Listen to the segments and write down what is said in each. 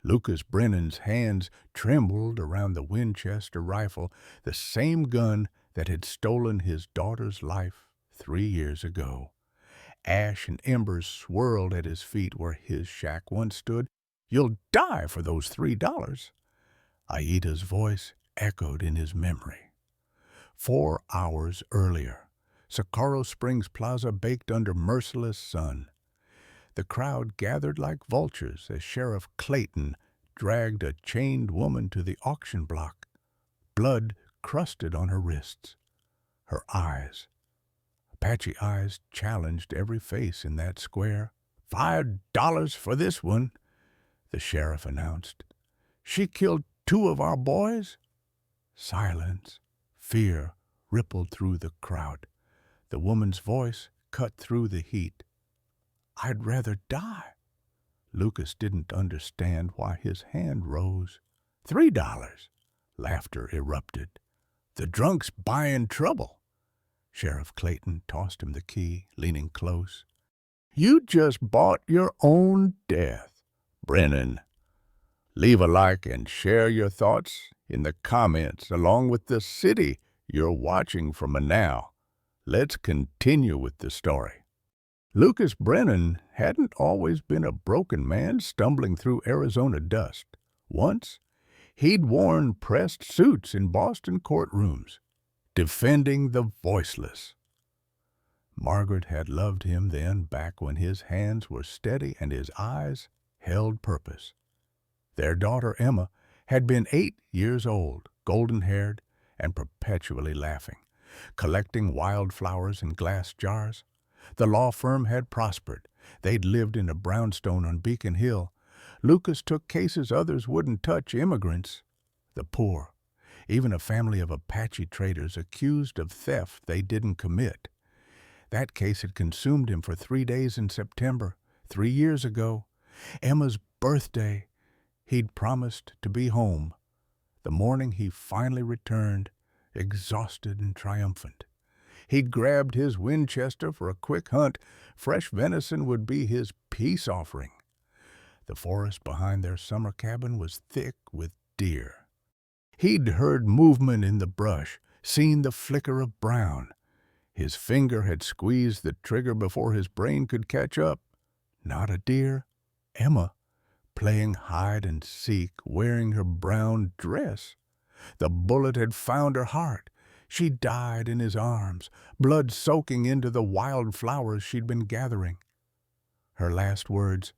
Lucas Brennan's hands trembled around the Winchester rifle, the same gun that had stolen his daughter's life 3 years ago. Ash and embers swirled at his feet where his shack once stood. "You'll die for those $3." Aida's voice echoed in his memory. 4 hours earlier, Socorro Springs Plaza baked under merciless sun. The crowd gathered like vultures as Sheriff Clayton dragged a chained woman to the auction block. Blood crusted on her wrists. Her eyes, Apache eyes, challenged every face in that square. $5 for this one," the sheriff announced. "She killed 2 of our boys." Silence, fear rippled through the crowd. The woman's voice cut through the heat. "I'd rather die." Lucas didn't understand why his hand rose. $3. Laughter erupted. "The drunk's buying trouble." Sheriff Clayton tossed him the key, leaning close. "You just bought your own death, Brennan." Leave a like and share your thoughts in the comments along with the city you're watching from now. Let's continue with the story. Lucas Brennan hadn't always been a broken man stumbling through Arizona dust. Once, he'd worn pressed suits in Boston courtrooms, defending the voiceless. Margaret had loved him then, back when his hands were steady and his eyes held purpose. Their daughter Emma had been 8 years old, golden-haired and perpetually laughing, collecting wildflowers in glass jars. The law firm had prospered. They'd lived in a brownstone on Beacon Hill. Lucas took cases others wouldn't touch: immigrants, the poor, even a family of Apache traders accused of theft they didn't commit. That case had consumed him for 3 days in September, 3 years ago. Emma's birthday. He'd promised to be home. The morning he finally returned, exhausted and triumphant. He'd grabbed his Winchester for a quick hunt. Fresh venison would be his peace offering. The forest behind their summer cabin was thick with deer. He'd heard movement in the brush, seen the flicker of brown. His finger had squeezed the trigger before his brain could catch up. Not a deer. Emma, playing hide and seek, wearing her brown dress. The bullet had found her heart. She died in his arms, blood soaking into the wild flowers she'd been gathering. Her last words,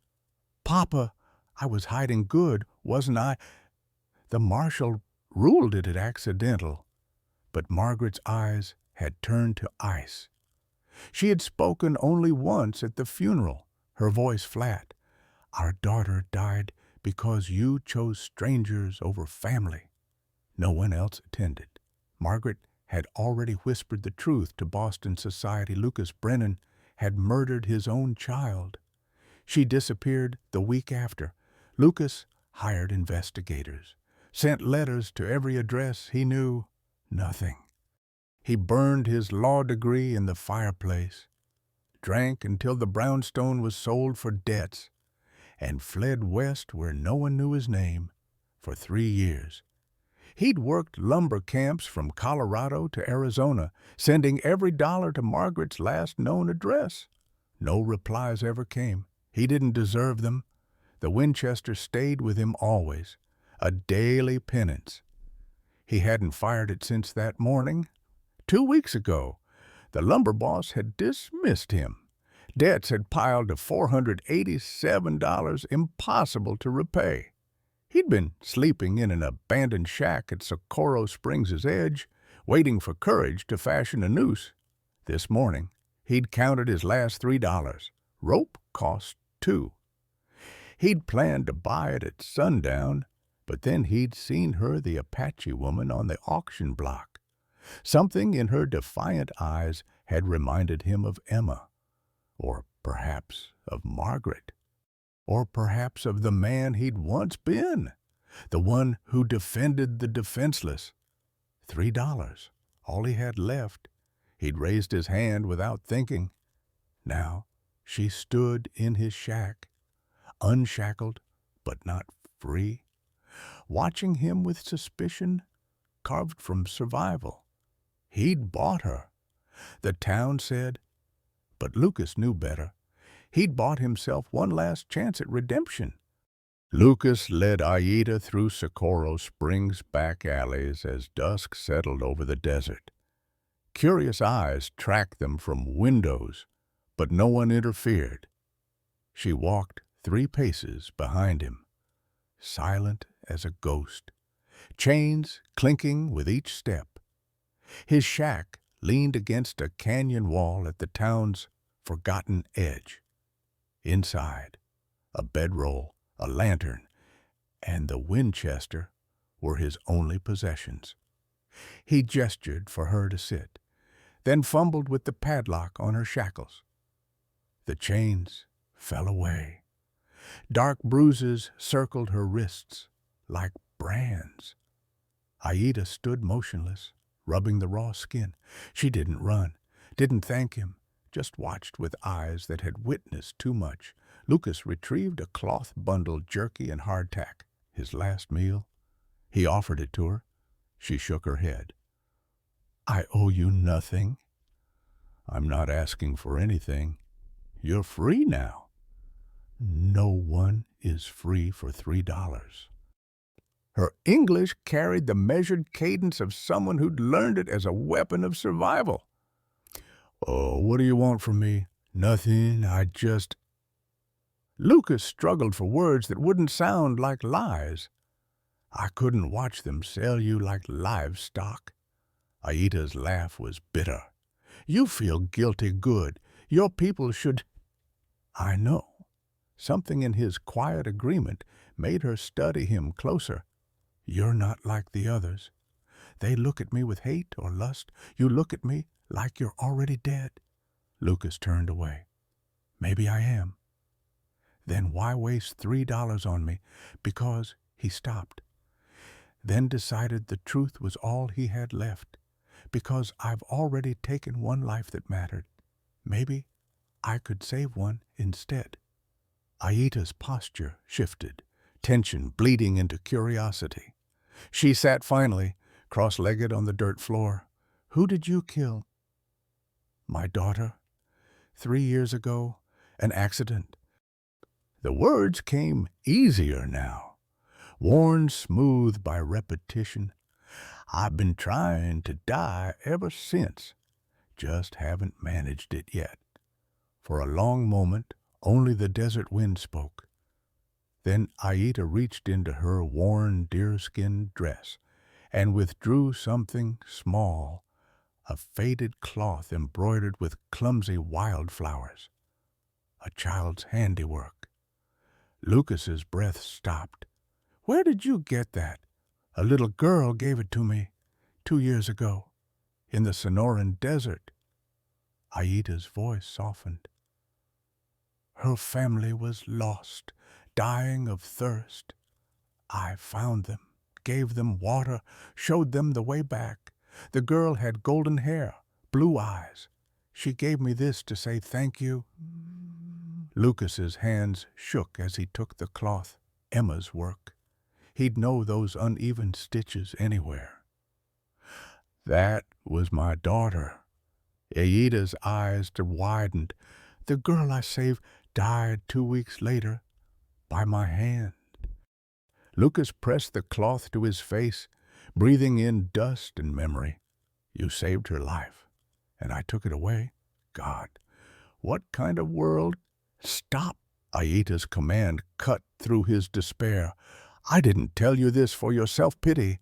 "Papa, I was hiding good, wasn't I?" The marshal ruled it accidental, but Margaret's eyes had turned to ice. She had spoken only once at the funeral, her voice flat. "Our daughter died because you chose strangers over family." No one else attended. Margaret had already whispered the truth to Boston society. Lucas Brennan had murdered his own child. She disappeared the week after. Lucas hired investigators, sent letters to every address he knew. Nothing. He burned his law degree in the fireplace, drank until the brownstone was sold for debts, and fled west where no one knew his name for 3 years. He'd worked lumber camps from Colorado to Arizona, sending every dollar to Margaret's last known address. No replies ever came. He didn't deserve them. The Winchester stayed with him always, a daily penance. He hadn't fired it since that morning. 2 weeks ago, the lumber boss had dismissed him. Debts had piled to $487, impossible to repay. He'd been sleeping in an abandoned shack at Socorro Springs' edge, waiting for courage to fashion a noose. This morning, he'd counted his last $3. Rope cost $2. He'd planned to buy it at sundown, but then he'd seen her, the Apache woman, on the auction block. Something in her defiant eyes had reminded him of Emma, or perhaps of Margaret, or perhaps of the man he'd once been, the one who defended the defenseless. $3, all he had left. He'd raised his hand without thinking. Now she stood in his shack, unshackled but not free, watching him with suspicion carved from survival. He'd bought her, the town said, but Lucas knew better. He'd bought himself one last chance at redemption. Lucas led Aida through Socorro Springs' back alleys as dusk settled over the desert. Curious eyes tracked them from windows, but no one interfered. She walked 3 paces behind him, silent as a ghost, chains clinking with each step. His shack leaned against a canyon wall at the town's forgotten edge. Inside, a bedroll, a lantern, and the Winchester were his only possessions. He gestured for her to sit, then fumbled with the padlock on her shackles. The chains fell away. Dark bruises circled her wrists like brands. Aida stood motionless, rubbing the raw skin. She didn't run, didn't thank him, just watched with eyes that had witnessed too much. Lucas retrieved a cloth-bundled jerky and hardtack, his last meal. He offered it to her. She shook her head. "I owe you nothing." "I'm not asking for anything. You're free now." "No one is free for $3. Her English carried the measured cadence of someone who'd learned it as a weapon of survival. "Oh, what do you want from me?" "Nothing, I just—" Lucas struggled for words that wouldn't sound like lies. "I couldn't watch them sell you like livestock." Aida's laugh was bitter. "You feel guilty good. Your people should—" "I know." Something in his quiet agreement made her study him closer. "You're not like the others. They look at me with hate or lust. You look at me like you're already dead." Lucas turned away. "Maybe I am." "Then why waste $3 on me?" "Because—" He stopped, then decided the truth was all he had left. "Because I've already taken one life that mattered. Maybe I could save one instead." Aida's posture shifted, tension bleeding into curiosity. She sat finally, cross-legged on the dirt floor. "Who did you kill?" "My daughter. 3 years ago, an accident." The words came easier now, worn smooth by repetition. "I've been trying to die ever since, just haven't managed it yet." For a long moment, only the desert wind spoke. Then Aida reached into her worn deerskin dress and withdrew something small, a faded cloth embroidered with clumsy wildflowers. A child's handiwork. Lucas's breath stopped. "Where did you get that?" "A little girl gave it to me 2 years ago, in the Sonoran Desert." Aida's voice softened. "Her family was lost, dying of thirst. I found them, gave them water, showed them the way back. The girl had golden hair, blue eyes. She gave me this to say thank you." Lucas's hands shook as he took the cloth. Emma's work. He'd know those uneven stitches anywhere. "That was my daughter." Aida's eyes widened. "The girl I saved died 2 weeks later, by my hand." Lucas pressed the cloth to his face, breathing in dust and memory. "You saved her life, and I took it away. God, what kind of world—" "Stop!" Aida's command cut through his despair. "I didn't tell you this for your self-pity.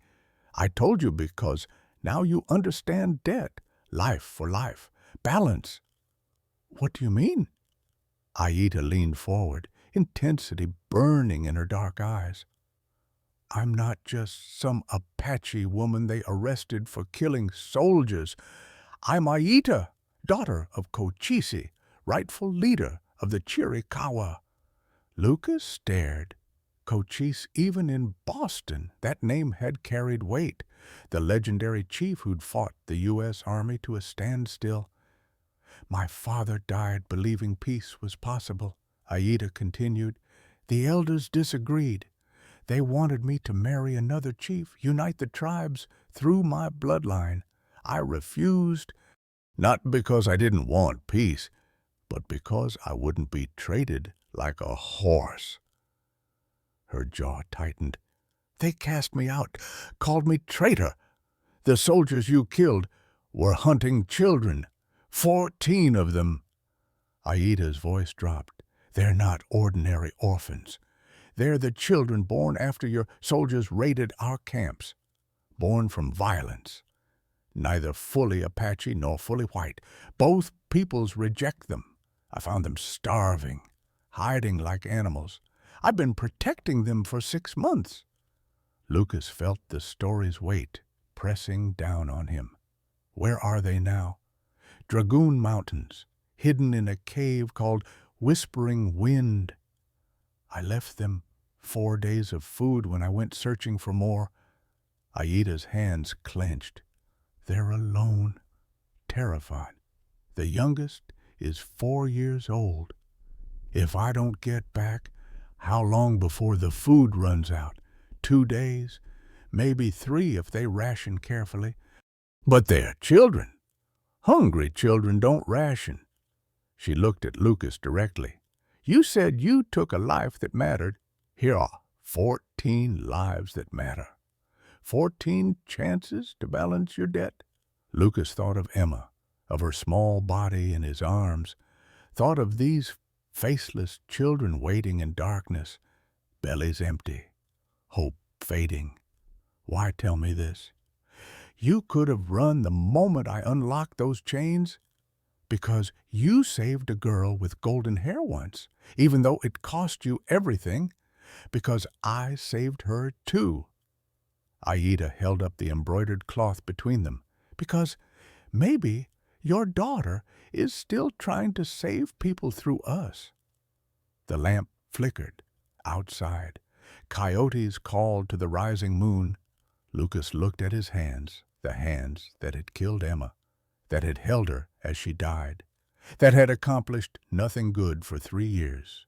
I told you because now you understand debt, life for life, balance." "What do you mean?" Aida leaned forward, intensity burning in her dark eyes. "I'm not just some Apache woman they arrested for killing soldiers. I'm Aida, daughter of Cochise, rightful leader of the Chiricahua." Lucas stared. Cochise, even in Boston, that name had carried weight. The legendary chief who'd fought the U.S. Army to a standstill. "My father died believing peace was possible," Aida continued. "The elders disagreed. They wanted me to marry another chief, unite the tribes through my bloodline. I refused, not because I didn't want peace, but because I wouldn't be traded like a horse. Her jaw tightened. They cast me out, called me traitor. The soldiers you killed were hunting children, 14 of them. Aida's voice dropped. They're not ordinary orphans. They're the children born after your soldiers raided our camps, born from violence. Neither fully Apache nor fully white. Both peoples reject them. I found them starving, hiding like animals. I've been protecting them for 6 months. Lucas felt the story's weight pressing down on him. Where are they now? Dragoon Mountains, hidden in a cave called Whispering Wind. I left them 4 days of food when I went searching for more. Aida's hands clenched. They're alone, terrified. The youngest is 4 years old. If I don't get back, how long before the food runs out? 2 days, maybe 3 if they ration carefully. But they're children. Hungry children don't ration. She looked at Lucas directly. You said you took a life that mattered. Here are 14 lives that matter. 14 chances to balance your debt. Lucas thought of Emma, of her small body in his arms, thought of these faceless children waiting in darkness, bellies empty, hope fading. Why tell me this? You could have run the moment I unlocked those chains, because you saved a girl with golden hair once, even though it cost you everything, because I saved her too. Aida held up the embroidered cloth between them, because maybe your daughter is still trying to save people through us. The lamp flickered outside. Coyotes called to the rising moon. Lucas looked at his hands, the hands that had killed Emma, that had held her as she died, that had accomplished nothing good for 3 years.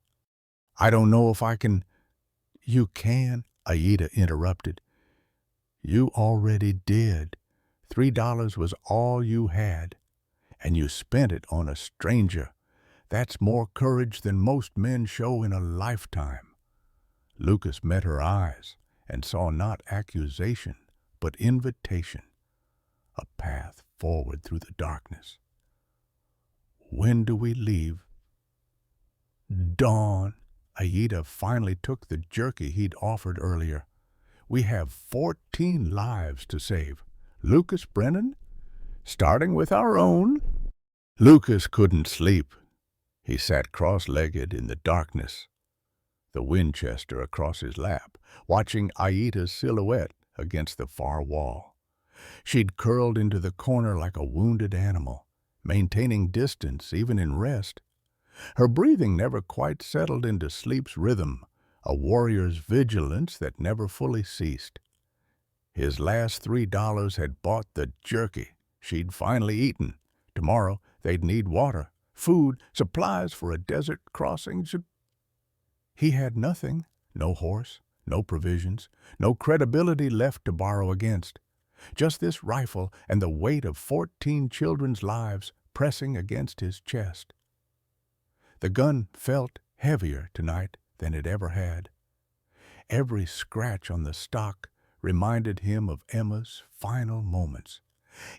I don't know if I can. You can, Aida interrupted. You already did. $3 was all you had, and you spent it on a stranger. That's more courage than most men show in a lifetime. Lucas met her eyes and saw not accusation, but invitation, a path forward through the darkness. When do we leave? Dawn. Aida finally took the jerky he'd offered earlier. We have 14 lives to save. Lucas Brennan, starting with our own. Lucas couldn't sleep. He sat cross-legged in the darkness, the Winchester across his lap, watching Aida's silhouette against the far wall. She'd curled into the corner like a wounded animal, maintaining distance even in rest. Her breathing never quite settled into sleep's rhythm, a warrior's vigilance that never fully ceased. His last $3 had bought the jerky she'd finally eaten. Tomorrow they'd need water, food, supplies for a desert crossing. He had nothing, no horse, no provisions, no credibility left to borrow against. Just this rifle and the weight of 14 children's lives pressing against his chest. The gun felt heavier tonight than it ever had. Every scratch on the stock reminded him of Emma's final moments.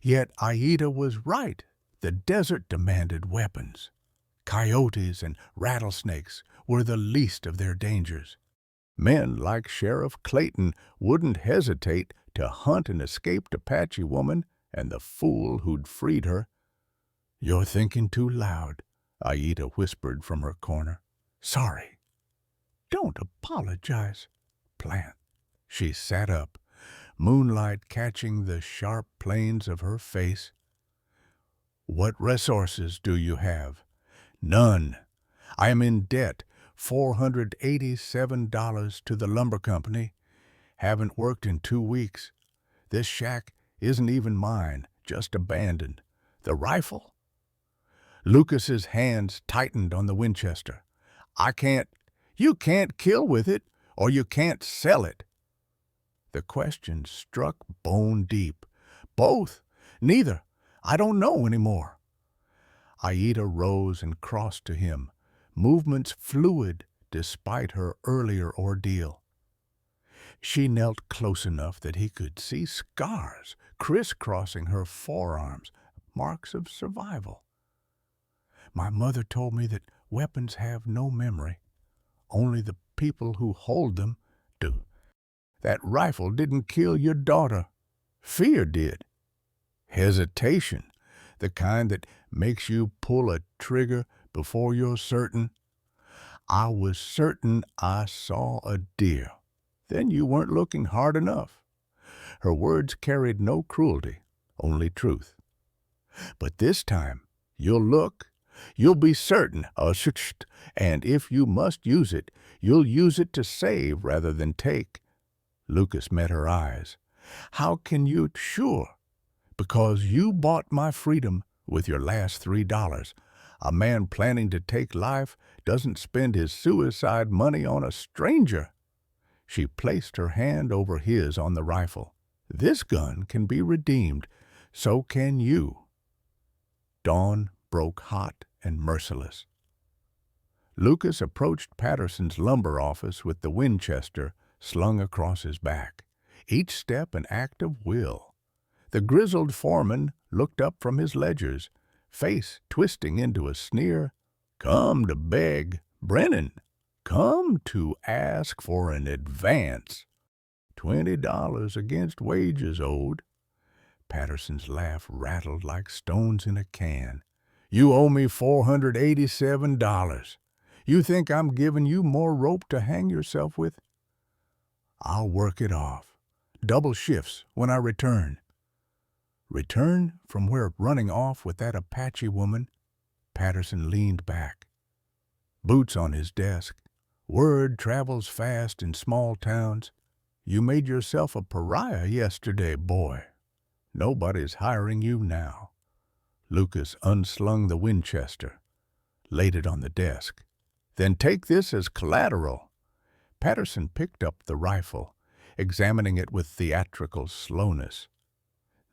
Yet Aida was right. The desert demanded weapons. Coyotes and rattlesnakes were the least of their dangers. Men like Sheriff Clayton wouldn't hesitate to hunt an escaped Apache woman and the fool who'd freed her. You're thinking too loud, Aida whispered from her corner. Sorry. Don't apologize. Plant. She sat up, moonlight catching the sharp planes of her face. What resources do you have? None. I am in debt, $487 to the lumber company. Haven't worked in 2 weeks. This shack isn't even mine, just abandoned. The rifle? Lucas's hands tightened on the Winchester. You can't kill with it. or you can't sell it." The question struck bone deep. "Both. Neither. I don't know anymore." Aida rose and crossed to him, movements fluid despite her earlier ordeal. She knelt close enough that he could see scars crisscrossing her forearms, marks of survival. "My mother told me that weapons have no memory. Only the people who hold them do. That rifle didn't kill your daughter. Fear did. Hesitation, the kind that makes you pull a trigger before you're certain. I was certain I saw a deer. Then you weren't looking hard enough." Her words carried no cruelty, only truth. "But this time, you'll look. You'll be certain, and if you must use it, you'll use it to save rather than take." Lucas met her eyes. "How can you sure? Because you bought my freedom with your last $3. A man planning to take life doesn't spend his suicide money on a stranger." She placed her hand over his on the rifle. "This gun can be redeemed. So can you." Dawn broke hot and merciless. Lucas approached Patterson's lumber office with the Winchester slung across his back, each step an act of will. The grizzled foreman looked up from his ledgers, face twisting into a sneer. "Come to beg, Brennan. Come to ask for an advance. $20 against wages owed." Patterson's laugh rattled like stones in a can. "You owe me $487. You think I'm giving you more rope to hang yourself with? I'll work it off. Double shifts when I return." "Return from where running off with that Apache woman?" Patterson leaned back, boots on his desk. "Word travels fast in small towns. You made yourself a pariah yesterday, boy. Nobody's hiring you now." Lucas unslung the Winchester, laid it on the desk. "Then take this as collateral." Patterson picked up the rifle, examining it with theatrical slowness.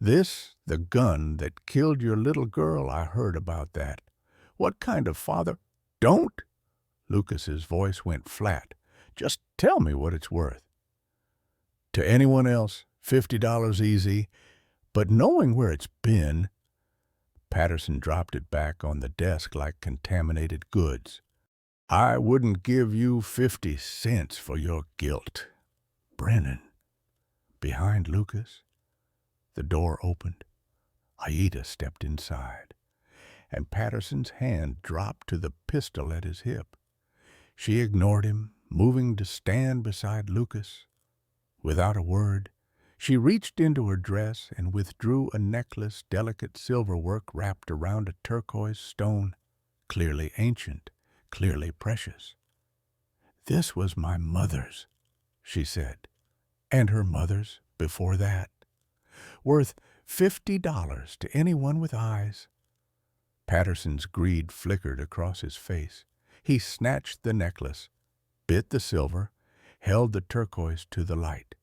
"This, the gun that killed your little girl, I heard about that. What kind of father—" "Don't!" Lucas's voice went flat. "Just tell me what it's worth." "To anyone else, $50 easy. But knowing where it's been—" Patterson dropped it back on the desk like contaminated goods. "I wouldn't give you 50 cents for your guilt, Brennan." Behind Lucas, the door opened. Aida stepped inside, and Patterson's hand dropped to the pistol at his hip. She ignored him, moving to stand beside Lucas. Without a word, she reached into her dress and withdrew a necklace delicate silverwork wrapped around a turquoise stone, clearly ancient, clearly precious. "This was my mother's," she said, "and her mother's before that. Worth $50 to anyone with eyes." Patterson's greed flickered across his face. He snatched the necklace, bit the silver, held the turquoise to the light.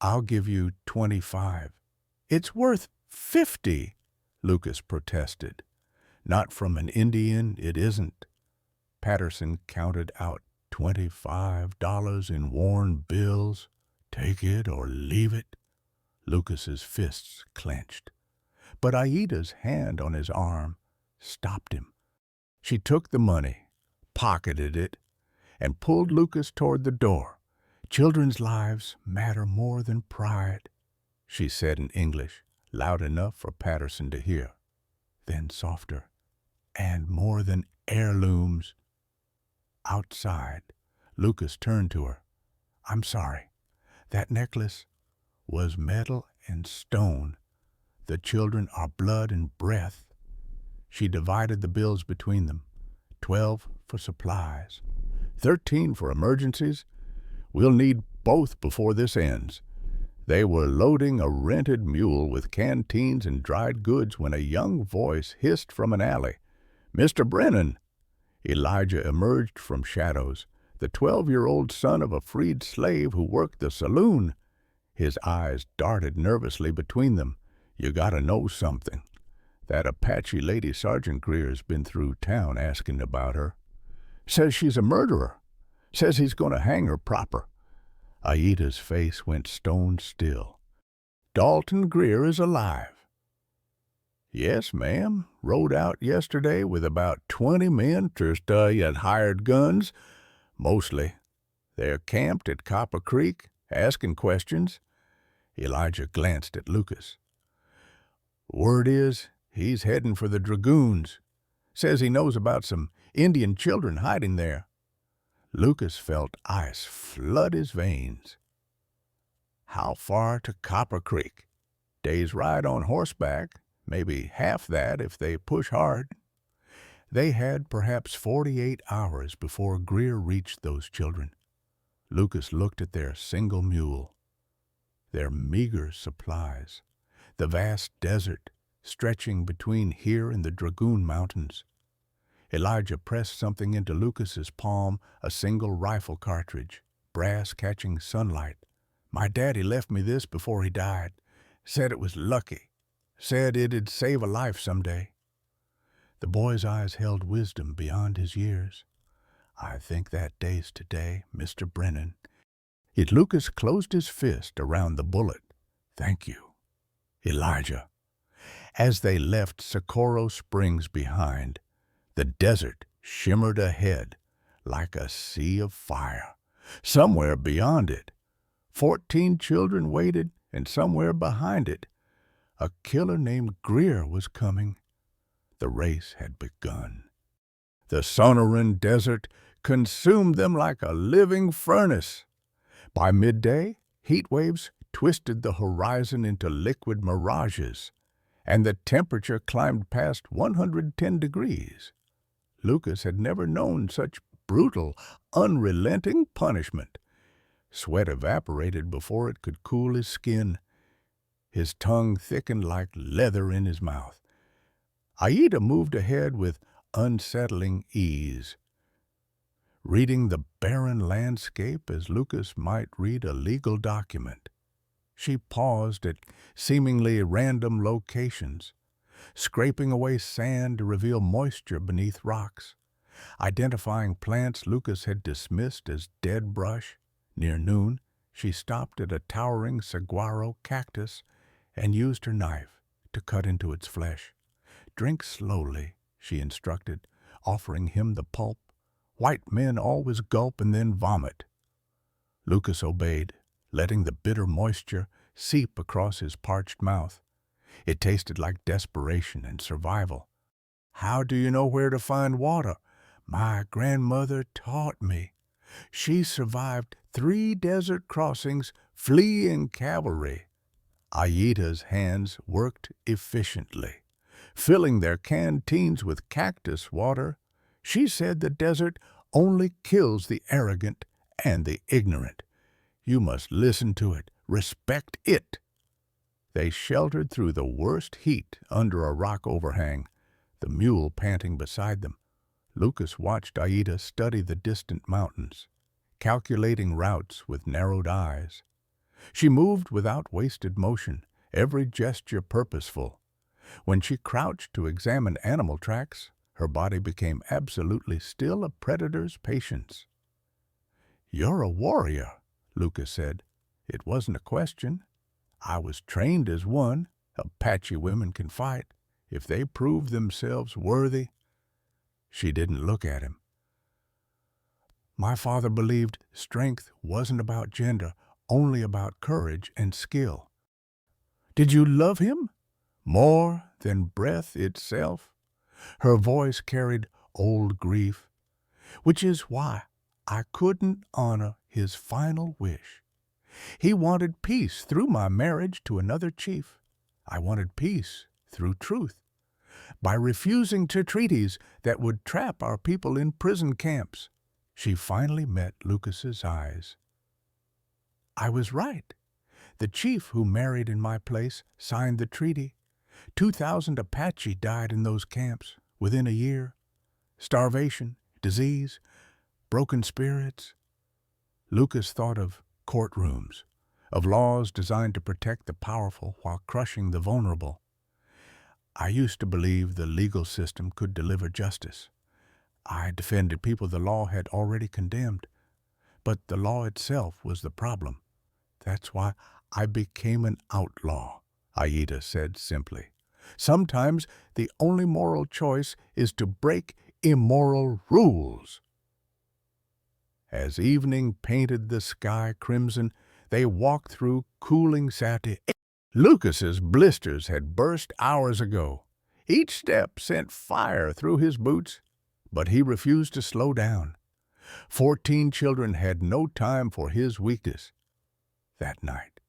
"I'll give you 25. "It's worth 50, Lucas protested. "Not from an Indian, it isn't." Patterson counted out $25 in worn bills. "Take it or leave it." Lucas's fists clenched. But Aida's hand on his arm stopped him. She took the money, pocketed it, and pulled Lucas toward the door. "Children's lives matter more than pride," she said in English, loud enough for Patterson to hear. Then softer, "and more than heirlooms." Outside, Lucas turned to her. "I'm sorry. That necklace was metal and stone. The children are blood and breath." She divided the bills between them. 12 for supplies, 13 for emergencies. "We'll need both before this ends." They were loading a rented mule with canteens and dried goods when a young voice hissed from an alley. "Mr. Brennan!" Elijah emerged from shadows, the 12-year-old son of a freed slave who worked the saloon. His eyes darted nervously between them. You gotta know something. That Apache lady Sergeant Greer's been through town asking about her. Says she's a murderer. Says he's gonna hang her proper. Aida's face went stone still. Dalton Greer is alive. Yes, ma'am. Rode out yesterday with about 20 men, had hired guns. Mostly. They're camped at Copper Creek, asking questions. Elijah glanced at Lucas. Word is, he's heading for the Dragoons. Says he knows about some Indian children hiding there. Lucas felt ice flood his veins. How far to Copper Creek? Day's ride on horseback, maybe half that if they push hard. They had perhaps 48 hours before Greer reached those children. Lucas looked at their single mule, their meager supplies, the vast desert stretching between here and the Dragoon Mountains. Elijah pressed something into Lucas's palm, a single rifle cartridge, brass catching sunlight. My daddy left me this before he died. Said it was lucky. Said it'd save a life someday. The boy's eyes held wisdom beyond his years. I think that day's today, Mr. Brennan. Lucas closed his fist around the bullet. Thank you, Elijah. As they left Socorro Springs behind, the desert shimmered ahead like a sea of fire. Somewhere beyond it, 14 children waited, and somewhere behind it, a killer named Greer was coming. The race had begun. The Sonoran Desert consumed them like a living furnace. By midday, heat waves twisted the horizon into liquid mirages, and the temperature climbed past 110 degrees. Lucas had never known such brutal, unrelenting punishment. Sweat evaporated before it could cool his skin. His tongue thickened like leather in his mouth. Aida moved ahead with unsettling ease, reading the barren landscape as Lucas might read a legal document. She paused at seemingly random locations, scraping away sand to reveal moisture beneath rocks, identifying plants Lucas had dismissed as dead brush. Near noon, she stopped at a towering saguaro cactus and used her knife to cut into its flesh. Drink slowly, she instructed, offering him the pulp. White men always gulp and then vomit. Lucas obeyed, letting the bitter moisture seep across his parched mouth. It tasted like desperation and survival. How do you know where to find water? My grandmother taught me. She survived 3 desert crossings, fleeing cavalry. Aida's hands worked efficiently, filling their canteens with cactus water. She said the desert only kills the arrogant and the ignorant. You must listen to it, respect it. They sheltered through the worst heat under a rock overhang, the mule panting beside them. Lucas watched Aida study the distant mountains, calculating routes with narrowed eyes. She moved without wasted motion, every gesture purposeful. When she crouched to examine animal tracks, her body became absolutely still, a predator's patience. You're a warrior, Lucas said. It wasn't a question. I was trained as one. Apache women can fight if they prove themselves worthy. She didn't look at him. My father believed strength wasn't about gender, only about courage and skill. Did you love him? More than breath itself? Her voice carried old grief, which is why I couldn't honor his final wish. He wanted peace through my marriage to another chief. I wanted peace through truth, by refusing to treaties that would trap our people in prison camps. She finally met Lucas's eyes. I was right. The chief who married in my place signed the treaty. 2,000 Apache died in those camps within a year. Starvation, disease. broken spirits. Lucas thought of courtrooms, of laws designed to protect the powerful while crushing the vulnerable. I used to believe the legal system could deliver justice. I defended people the law had already condemned, but the law itself was the problem. That's why I became an outlaw, Aida said simply. Sometimes the only moral choice is to break immoral rules. As evening painted the sky crimson, they walked through cooling Saturday. Lucas's blisters had burst hours ago. Each step sent fire through his boots, but he refused to slow down. 14 children had no time for his weakness. That night,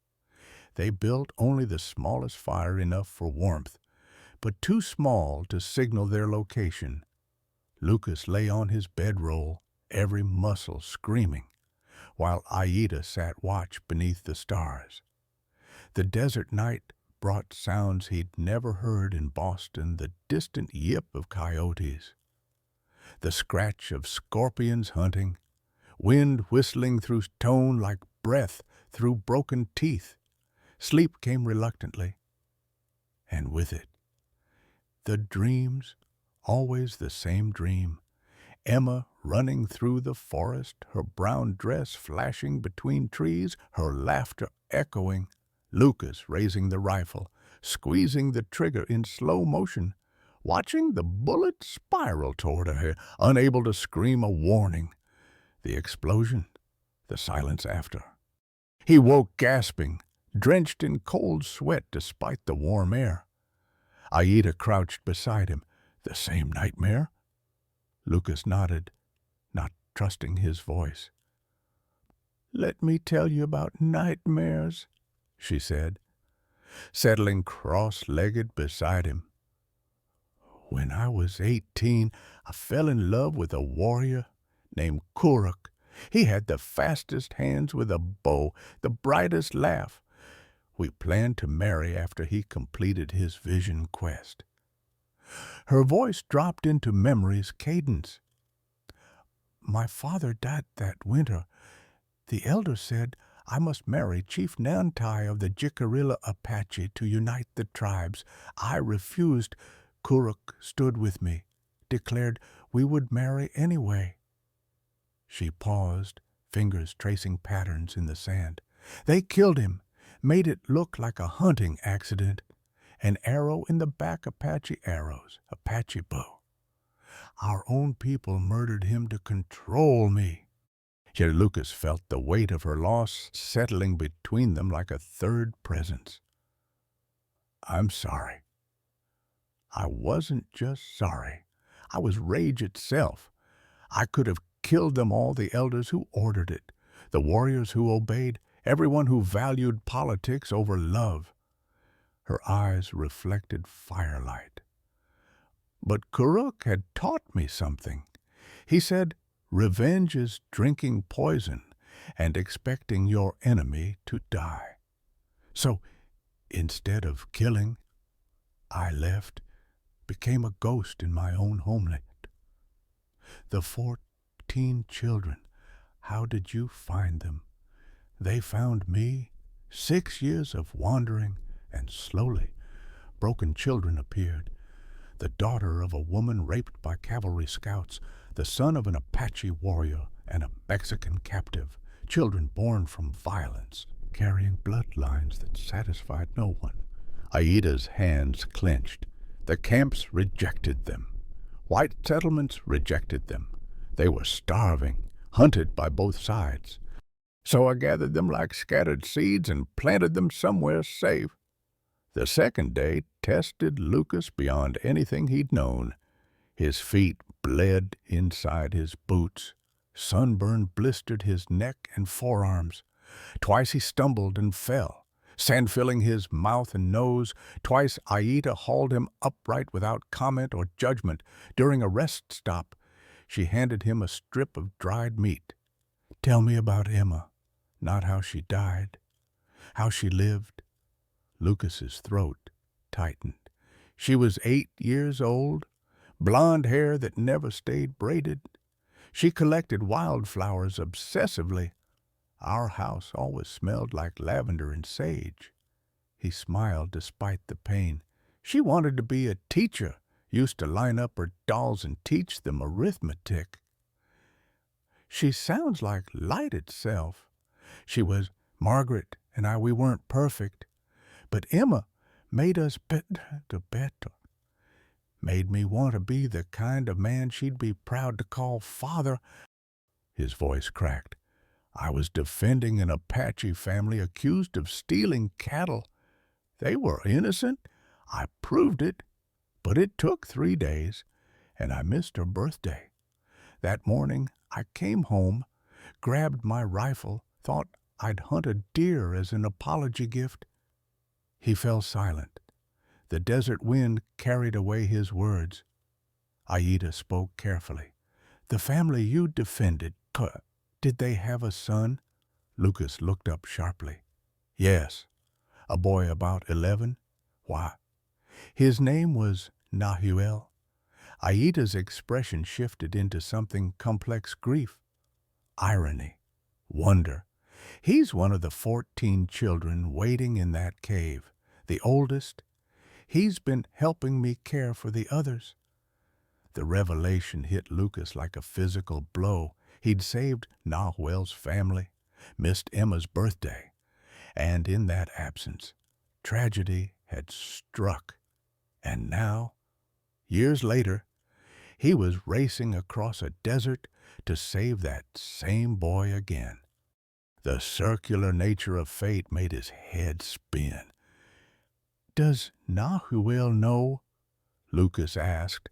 they built only the smallest fire, enough for warmth, but too small to signal their location. Lucas lay on his bedroll, every muscle screaming, while Aida sat watch beneath the stars. The desert night brought sounds he'd never heard in Boston, the distant yip of coyotes, the scratch of scorpions hunting, wind whistling through stone like breath through broken teeth. Sleep came reluctantly, and with it, the dreams, always the same dream. Emma running through the forest, her brown dress flashing between trees, her laughter echoing. Lucas raising the rifle, squeezing the trigger in slow motion, watching the bullet spiral toward her, unable to scream a warning. The explosion, the silence after. He woke gasping, drenched in cold sweat despite the warm air. Aida crouched beside him. The same nightmare? Lucas nodded, not trusting his voice. "Let me tell you about nightmares," she said, settling cross-legged beside him. "When I was 18, I fell in love with a warrior named Kuruk. He had the fastest hands with a bow, the brightest laugh. We planned to marry after he completed his vision quest." Her voice dropped into memory's cadence. "My father died that winter. The elder said I must marry Chief Nantai of the Jicarilla Apache to unite the tribes. I refused. Kuruk stood with me, declared we would marry anyway." She paused, fingers tracing patterns in the sand. "They killed him, made it look like a hunting accident. An arrow in the back, Apache arrows, Apache bow. Our own people murdered him to control me." Yet Lucas felt the weight of her loss settling between them like a third presence. "I'm sorry." "I wasn't just sorry. I was rage itself. I could have killed them all, the elders who ordered it, the warriors who obeyed, everyone who valued politics over love." Her eyes reflected firelight. "But Kuruk had taught me something. He said, revenge is drinking poison and expecting your enemy to die. So, instead of killing, I left, became a ghost in my own homeland. The 14 children, how did you find them? They found me, 6 years of wandering, and slowly, broken children appeared. The daughter of a woman raped by cavalry scouts, the son of an Apache warrior and a Mexican captive, children born from violence, carrying bloodlines that satisfied no one." Aida's hands clenched. The camps rejected them. White settlements rejected them. They were starving, hunted by both sides. So I gathered them like scattered seeds and planted them somewhere safe. The second day tested Lucas beyond anything he'd known. His feet bled inside his boots. Sunburn blistered his neck and forearms. Twice he stumbled and fell, sand filling his mouth and nose. Twice Aida hauled him upright without comment or judgment. During a rest stop, she handed him a strip of dried meat. "Tell me about Emma, not how she died, how she lived." Lucas's throat tightened. She was 8 years old, blonde hair that never stayed braided, She collected wildflowers obsessively. Our house always smelled like lavender and sage. He smiled despite the pain. She wanted to be a teacher, used to line up her dolls and teach them arithmetic. She sounds like light itself. She was Margaret and we weren't perfect, but Emma made us better. Made me want to be the kind of man she'd be proud to call father. His voice cracked. I was defending an Apache family accused of stealing cattle. They were innocent. I proved it. But it took 3 days, and I missed her birthday. That morning, I came home, grabbed my rifle, thought I'd hunt a deer as an apology gift. He fell silent. The desert wind carried away his words. Aida spoke carefully. The family you defended, did they have a son? Lucas looked up sharply. Yes, a boy about 11. Why? His name was Nahuel. Aida's expression shifted into something complex grief, irony, wonder. He's one of the 14 children waiting in that cave, the oldest. He's been helping me care for the others. The revelation hit Lucas like a physical blow. He'd saved Nahuel's family, missed Emma's birthday, and in that absence, tragedy had struck. And now, years later, he was racing across a desert to save that same boy again. The circular nature of fate made his head spin. Does Nahuel know? Lucas asked.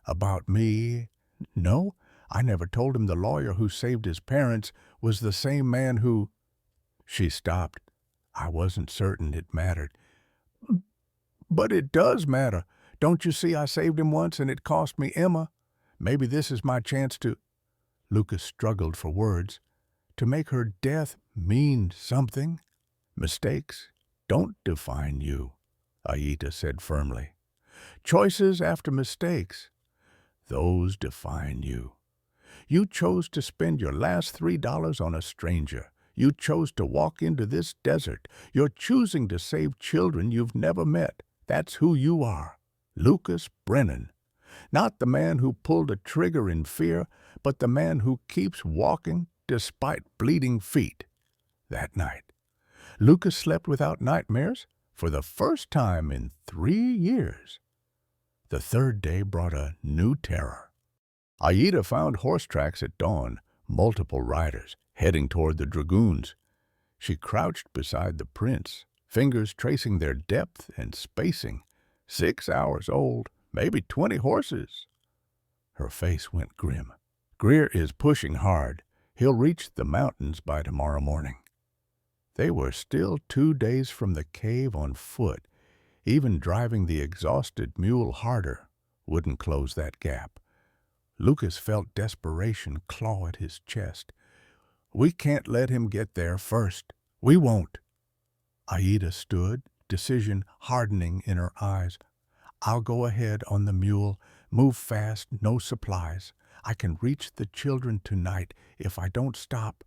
About me? No, I never told him the lawyer who saved his parents was the same man who... She stopped. I wasn't certain it mattered. But it does matter. Don't you see I saved him once and it cost me Emma? Maybe this is my chance to... Lucas struggled for words. To make her death mean something. Mistakes don't define you, Aida said firmly. Choices after mistakes, those define you. You chose to spend your last $3 on a stranger. You chose to walk into this desert. You're choosing to save children you've never met. That's who you are, Lucas Brennan. Not the man who pulled a trigger in fear, but the man who keeps walking despite bleeding feet. That night, Lucas slept without nightmares for the first time in 3 years. The third day brought a new terror. Aida found horse tracks at dawn, multiple riders, heading toward the dragoons. She crouched beside the prints, fingers tracing their depth and spacing. 6 hours old, maybe 20 horses. Her face went grim. Greer is pushing hard. He'll reach the mountains by tomorrow morning. They were still 2 days from the cave on foot. Even driving the exhausted mule harder wouldn't close that gap. Lucas felt desperation claw at his chest. We can't let him get there first. We won't. Aida stood, decision hardening in her eyes. I'll go ahead on the mule, move fast, no supplies. I can reach the children tonight if I don't stop.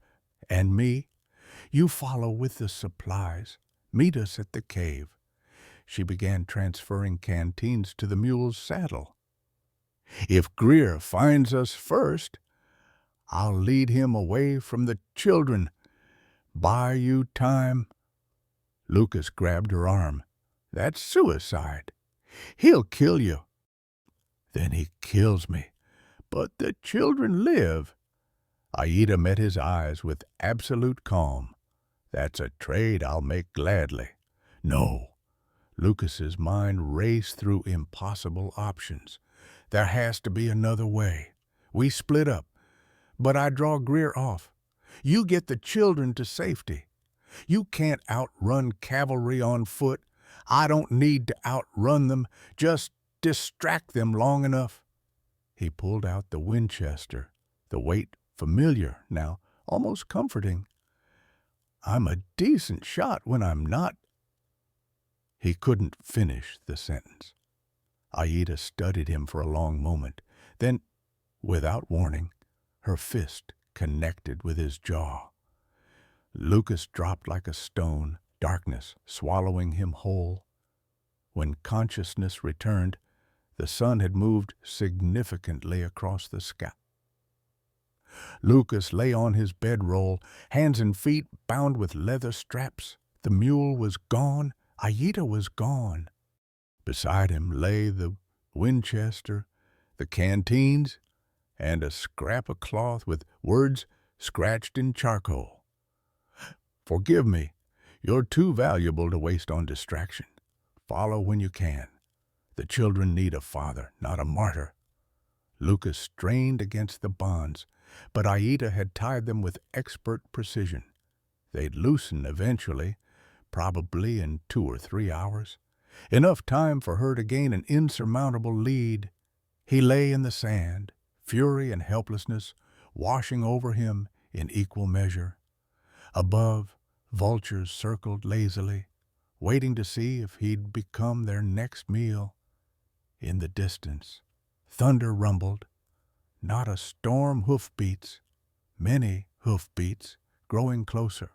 And me? You follow with the supplies. Meet us at the cave. She began transferring canteens to the mule's saddle. If Greer finds us first, I'll lead him away from the children. Buy you time. Lucas grabbed her arm. That's suicide. He'll kill you. Then he kills me. But the children live. Aida met his eyes with absolute calm. That's a trade I'll make gladly. No. Lucas's mind raced through impossible options. There has to be another way. We split up, but I draw Greer off. You get the children to safety. You can't outrun cavalry on foot. I don't need to outrun them. Just distract them long enough. He pulled out the Winchester, the weight familiar now, almost comforting. I'm a decent shot when I'm not. He couldn't finish the sentence. Aida studied him for a long moment. Then, without warning, her fist connected with his jaw. Lucas dropped like a stone, darkness swallowing him whole. When consciousness returned, the sun had moved significantly across the sky. Lucas lay on his bedroll, hands and feet bound with leather straps. The mule was gone. Aida was gone. Beside him lay the Winchester, the canteens, and a scrap of cloth with words scratched in charcoal. "Forgive me. You're too valuable to waste on distraction. Follow when you can. The children need a father, not a martyr." Lucas strained against the bonds, but Aida had tied them with expert precision. They'd loosen eventually, probably in 2 or 3 hours. Enough time for her to gain an insurmountable lead. He lay in the sand, fury and helplessness washing over him in equal measure. Above, vultures circled lazily, waiting to see if he'd become their next meal. In the distance, thunder rumbled. Not a storm, hoofbeats, many hoofbeats, growing closer.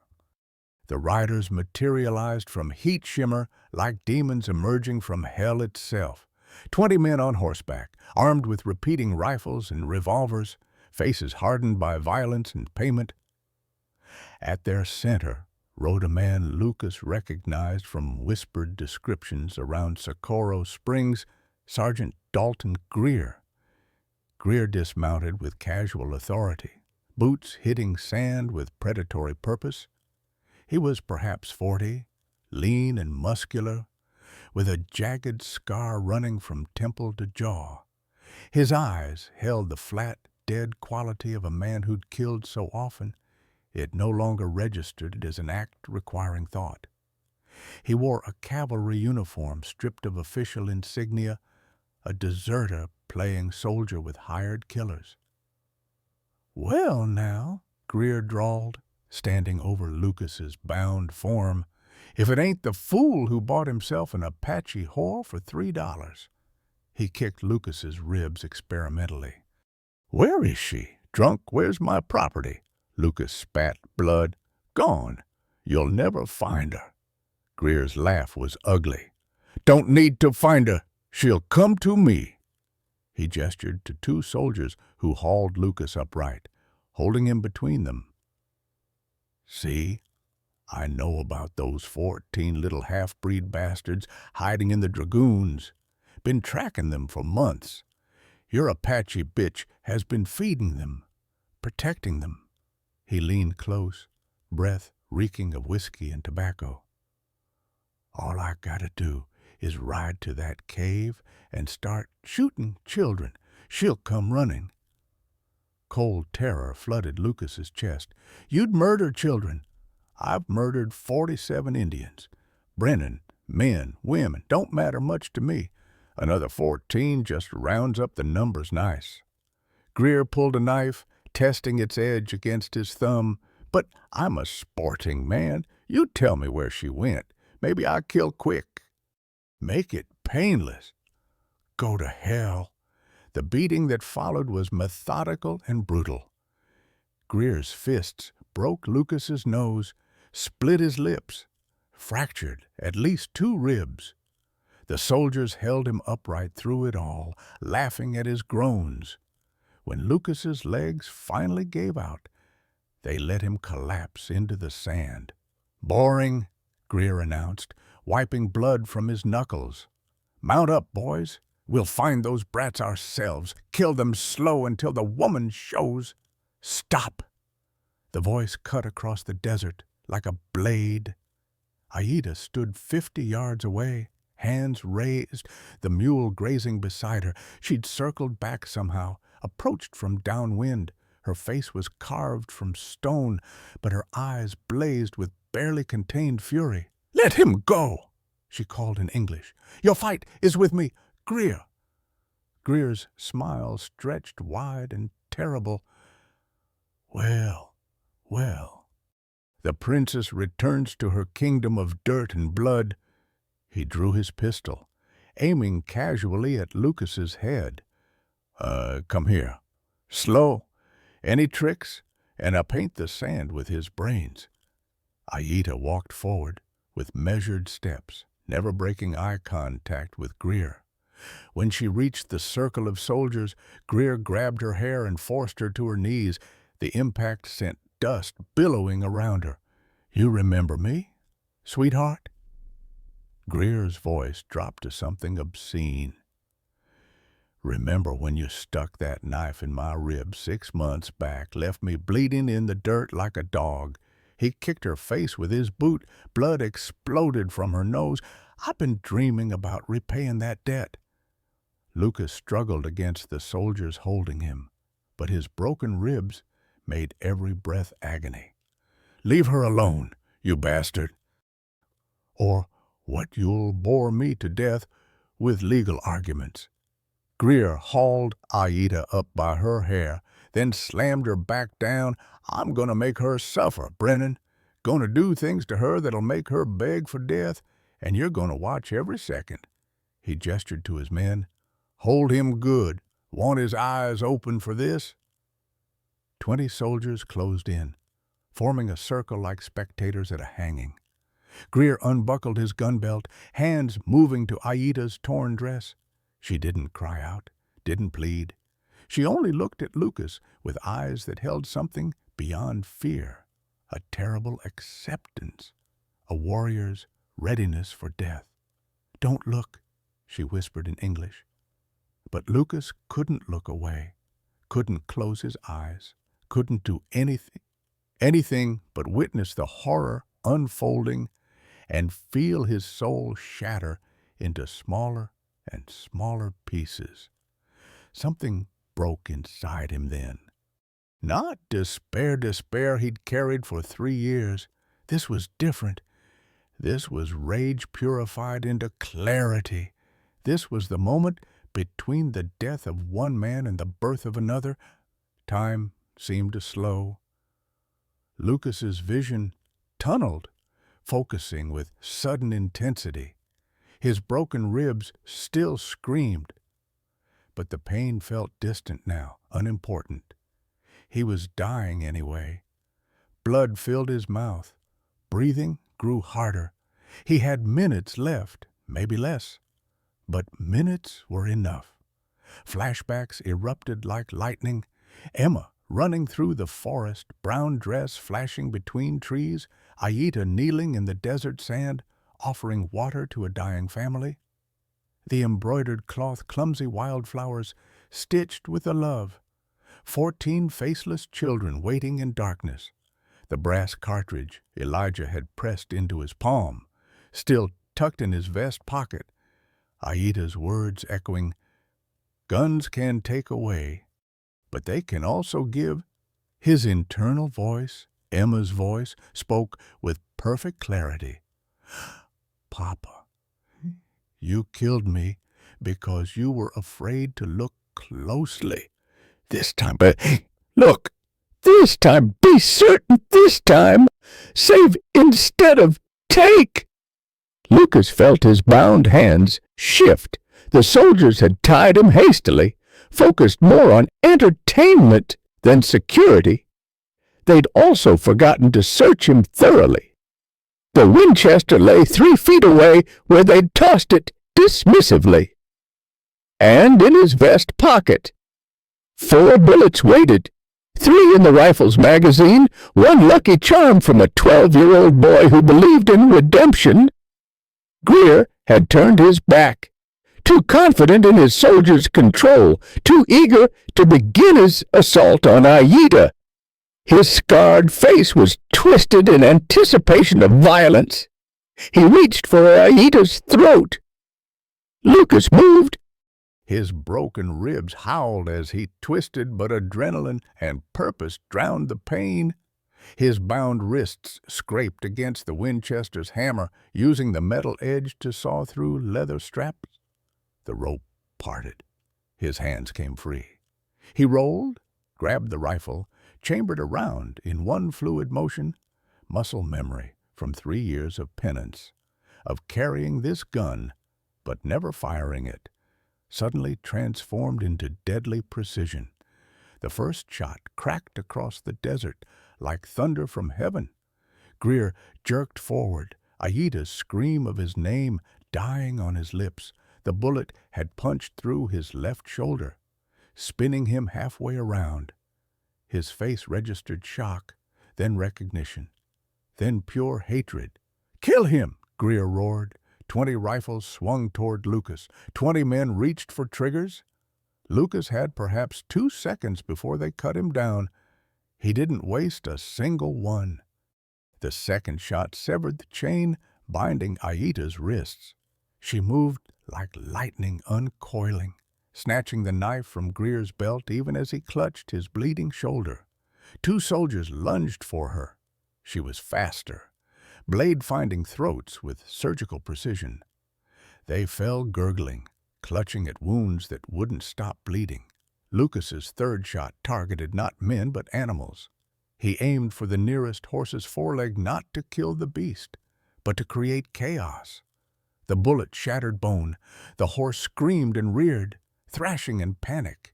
The riders materialized from heat shimmer like demons emerging from hell itself. 20 men on horseback, armed with repeating rifles and revolvers, faces hardened by violence and payment. At their center rode a man Lucas recognized from whispered descriptions around Socorro Springs, Sergeant Dalton Greer. Greer dismounted with casual authority, boots hitting sand with predatory purpose. He was perhaps 40, lean and muscular, with a jagged scar running from temple to jaw. His eyes held the flat, dead quality of a man who'd killed so often it no longer registered as an act requiring thought. He wore a cavalry uniform stripped of official insignia, a deserter playing soldier with hired killers. "Well, now," Greer drawled, standing over Lucas's bound form, "if it ain't the fool who bought himself an Apache whore for $3. He kicked Lucas's ribs experimentally. "Where is she? Drunk, where's my property?" Lucas spat blood. "Gone. You'll never find her." Greer's laugh was ugly. "Don't need to find her. She'll come to me." He gestured to 2 soldiers who hauled Lucas upright, holding him between them. "See, I know about those 14 little half-breed bastards hiding in the dragoons. Been tracking them for months. Your Apache bitch has been feeding them, protecting them." He leaned close, breath reeking of whiskey and tobacco. "All I gotta do is ride to that cave and start shooting children. She'll come running." Cold terror flooded Lucas's chest. "You'd murder children. I've murdered 47 Indians. Brennan, men, women, don't matter much to me. Another 14 just rounds up the numbers nice." Greer pulled a knife, testing its edge against his thumb. "But I'm a sporting man. You tell me where she went. Maybe I kill quick. Make it painless." "Go to hell." The beating that followed was methodical and brutal. Greer's fists broke Lucas's nose, split his lips, fractured at least 2 ribs. The soldiers held him upright through it all, laughing at his groans. When Lucas's legs finally gave out, they let him collapse into the sand. "Boring," Greer announced, wiping blood from his knuckles. "Mount up, boys. We'll find those brats ourselves, kill them slow until the woman shows." "Stop!" The voice cut across the desert like a blade. Aida stood 50 yards away, hands raised, the mule grazing beside her. She'd circled back somehow, approached from downwind. Her face was carved from stone, but her eyes blazed with barely contained fury. "Let him go," she called in English. "Your fight is with me, Greer." Greer's smile stretched wide and terrible. "Well, well. The princess returns to her kingdom of dirt and blood." He drew his pistol, aiming casually at Lucas's head. Come here. Slow. Any tricks, and I paint the sand with his brains." Aida walked forward with measured steps, never breaking eye contact with Greer. When she reached the circle of soldiers, Greer grabbed her hair and forced her to her knees. The impact sent dust billowing around her. "You remember me, sweetheart?" Greer's voice dropped to something obscene. "Remember when you stuck that knife in my rib 6 months back, left me bleeding in the dirt like a dog?" He kicked her face with his boot. Blood exploded from her nose. "I've been dreaming about repaying that debt." Lucas struggled against the soldiers holding him, but his broken ribs made every breath agony. "Leave her alone, you bastard, or what you'll bore me to death with legal arguments." Greer hauled Aida up by her hair, then slammed her back down. "I'm gonna make her suffer, Brennan. Gonna do things to her that'll make her beg for death, and you're gonna watch every second." He gestured to his men. "Hold him good. Want his eyes open for this?" 20 soldiers closed in, forming a circle like spectators at a hanging. Greer unbuckled his gun belt, hands moving to Aida's torn dress. She didn't cry out, didn't plead. She only looked at Lucas with eyes that held something beyond fear, a terrible acceptance, a warrior's readiness for death. "Don't look," she whispered in English. But Lucas couldn't look away, couldn't close his eyes, couldn't do anything but witness the horror unfolding and feel his soul shatter into smaller and smaller pieces. Something broke inside him then. Not despair he'd carried for 3 years. This was different. This was rage purified into clarity. This was the moment between the death of one man and the birth of another. Time seemed to slow. Lucas's vision tunneled, focusing with sudden intensity. His broken ribs still screamed, but the pain felt distant now, unimportant. He was dying anyway. Blood filled his mouth. Breathing grew harder. He had minutes left, maybe less. But minutes were enough. Flashbacks erupted like lightning. Emma running through the forest, brown dress flashing between trees, Aida kneeling in the desert sand, offering water to a dying family. The embroidered cloth, clumsy wildflowers, stitched with a love. 14 faceless children waiting in darkness. The brass cartridge Elijah had pressed into his palm, still tucked in his vest pocket. Aida's words echoing, "Guns can take away, but they can also give." His internal voice, Emma's voice, spoke with perfect clarity. "Papa, you killed me because you were afraid to look closely. This time, but look, this time, be certain this time. Save instead of take." Lucas felt his bound hands shift. The soldiers had tied him hastily, focused more on entertainment than security. They'd also forgotten to search him thoroughly. The Winchester lay 3 feet away where they'd tossed it dismissively. And in his vest pocket. 4 bullets waited, 3 in the rifle's magazine, 1 lucky charm from a 12-year-old boy who believed in redemption. Greer had turned his back, too confident in his soldiers' control, too eager to begin his assault on Aida. His scarred face was twisted in anticipation of violence. He reached for Aida's throat. Lucas moved. His broken ribs howled as he twisted, but adrenaline and purpose drowned the pain. His bound wrists scraped against the Winchester's hammer, using the metal edge to saw through leather straps. The rope parted. His hands came free. He rolled, grabbed the rifle, chambered around in one fluid motion, muscle memory from 3 years of penance, of carrying this gun but never firing it, suddenly transformed into deadly precision. The first shot cracked across the desert like thunder from heaven. Greer jerked forward, Aita's scream of his name dying on his lips. The bullet had punched through his left shoulder, spinning him halfway around. His face registered shock, then recognition, then pure hatred. "Kill him!" Greer roared. 20 rifles swung toward Lucas. 20 men reached for triggers. Lucas had perhaps 2 seconds before they cut him down. He didn't waste a single one. The second shot severed the chain binding Aita's wrists. She moved like lightning uncoiling, snatching the knife from Greer's belt even as he clutched his bleeding shoulder. 2 soldiers lunged for her. She was faster, blade finding throats with surgical precision. They fell gurgling, clutching at wounds that wouldn't stop bleeding. Lucas's third shot targeted not men but animals. He aimed for the nearest horse's foreleg not to kill the beast, but to create chaos. The bullet shattered bone. The horse screamed and reared, thrashing in panic.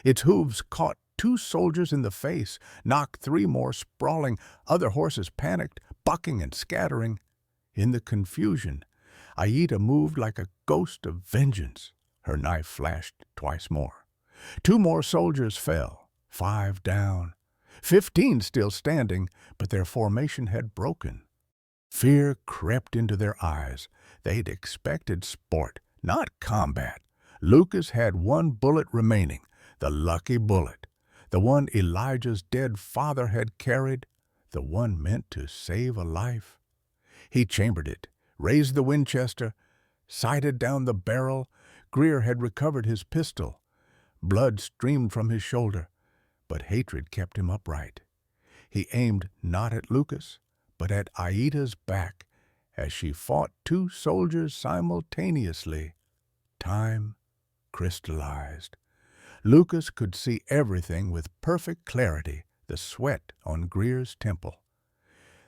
Its hooves caught 2 soldiers in the face, knocked 3 more sprawling. Other horses panicked, bucking and scattering. In the confusion, Aita moved like a ghost of vengeance. Her knife flashed twice more. 2 more soldiers fell, 5 down. 15 still standing, but their formation had broken. Fear crept into their eyes. They'd expected sport, not combat. Lucas had 1 bullet remaining, the lucky bullet, the one Elijah's dead father had carried, the one meant to save a life. He chambered it, raised the Winchester, sighted down the barrel. Greer had recovered his pistol. Blood streamed from his shoulder, but hatred kept him upright. He aimed not at Lucas, but at Aita's back as she fought 2 soldiers simultaneously. Time crystallized. Lucas could see everything with perfect clarity, the sweat on Greer's temple,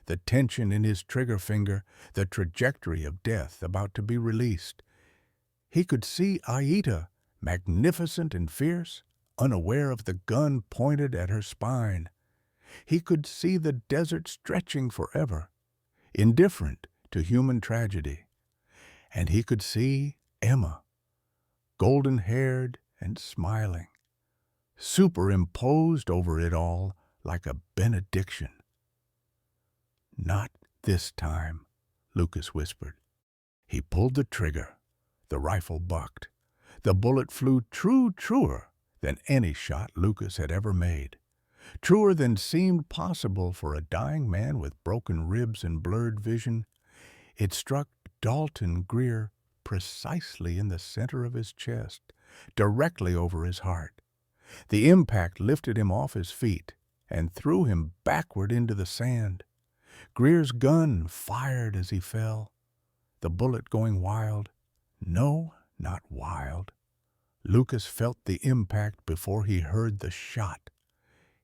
the tension in his trigger finger, the trajectory of death about to be released. He could see Aita, magnificent and fierce, unaware of the gun pointed at her spine. He could see the desert stretching forever, indifferent to human tragedy. And he could see Emma, golden-haired and smiling, superimposed over it all like a benediction. "Not this time," Lucas whispered. He pulled the trigger. The rifle bucked. The bullet flew truer than any shot Lucas had ever made, truer than seemed possible for a dying man with broken ribs and blurred vision. It struck Dalton Greer precisely in the center of his chest, directly over his heart. The impact lifted him off his feet and threw him backward into the sand. Greer's gun fired as he fell, the bullet going wild. No, not wild. Lucas felt the impact before he heard the shot.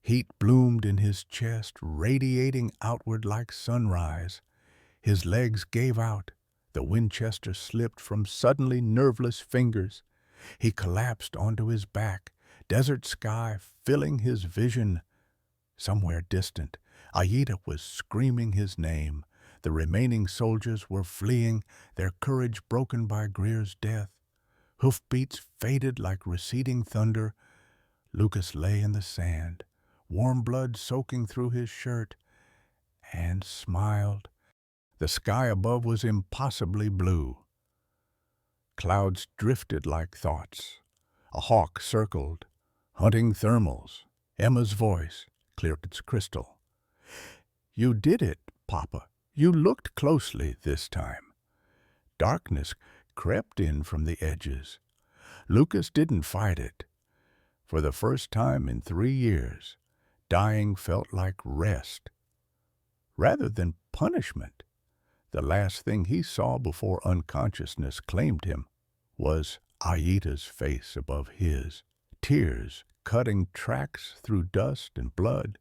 Heat bloomed in his chest, radiating outward like sunrise. His legs gave out. The Winchester slipped from suddenly nerveless fingers. He collapsed onto his back, desert sky filling his vision. Somewhere distant, Aita was screaming his name. The remaining soldiers were fleeing, their courage broken by Greer's death. Hoofbeats faded like receding thunder. Lucas lay in the sand, warm blood soaking through his shirt, and smiled. The sky above was impossibly blue. Clouds drifted like thoughts. A hawk circled, hunting thermals. Emma's voice, clear as crystal. "You did it, Papa. You looked closely this time." Darkness crept in from the edges. Lucas didn't fight it. For the first time in 3 years, dying felt like rest, rather than punishment. The last thing he saw before unconsciousness claimed him was Aita's face above his, tears cutting tracks through dust and blood.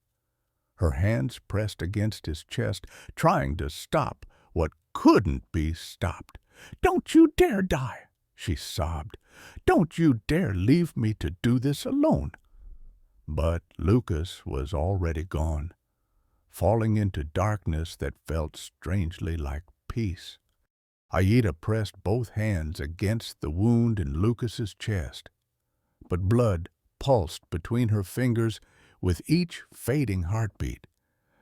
Her hands pressed against his chest, trying to stop what couldn't be stopped. "Don't you dare die," she sobbed. "Don't you dare leave me to do this alone." But Lucas was already gone, falling into darkness that felt strangely like peace. Aida pressed both hands against the wound in Lucas's chest, but blood pulsed between her fingers with each fading heartbeat.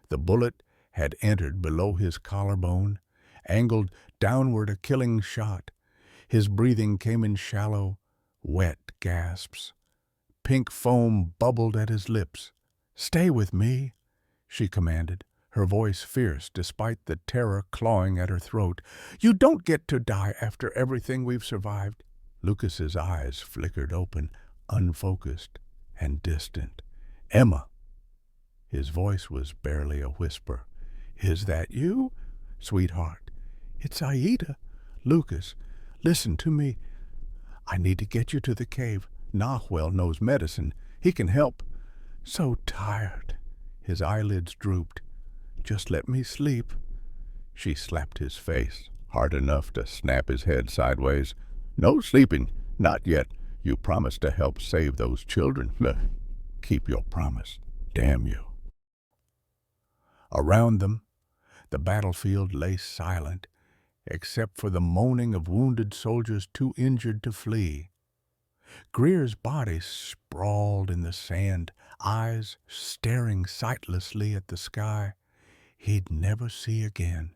The bullet had entered below his collarbone, angled downward a killing shot. His breathing came in shallow, wet gasps. Pink foam bubbled at his lips. "Stay with me," she commanded, her voice fierce despite the terror clawing at her throat. "You don't get to die after everything we've survived." Lucas's eyes flickered open, unfocused and distant. "Emma." His voice was barely a whisper. "Is that you?" "Sweetheart, it's Aida." "Lucas, listen to me. I need to get you to the cave. Nahuel knows medicine. He can help." "So tired." His eyelids drooped. "Just let me sleep." She slapped his face, hard enough to snap his head sideways. "No sleeping. Not yet. You promised to help save those children. Keep your promise. Damn you." Around them, the battlefield lay silent, except for the moaning of wounded soldiers too injured to flee. Greer's body sprawled in the sand, eyes staring sightlessly at the sky he'd never see again.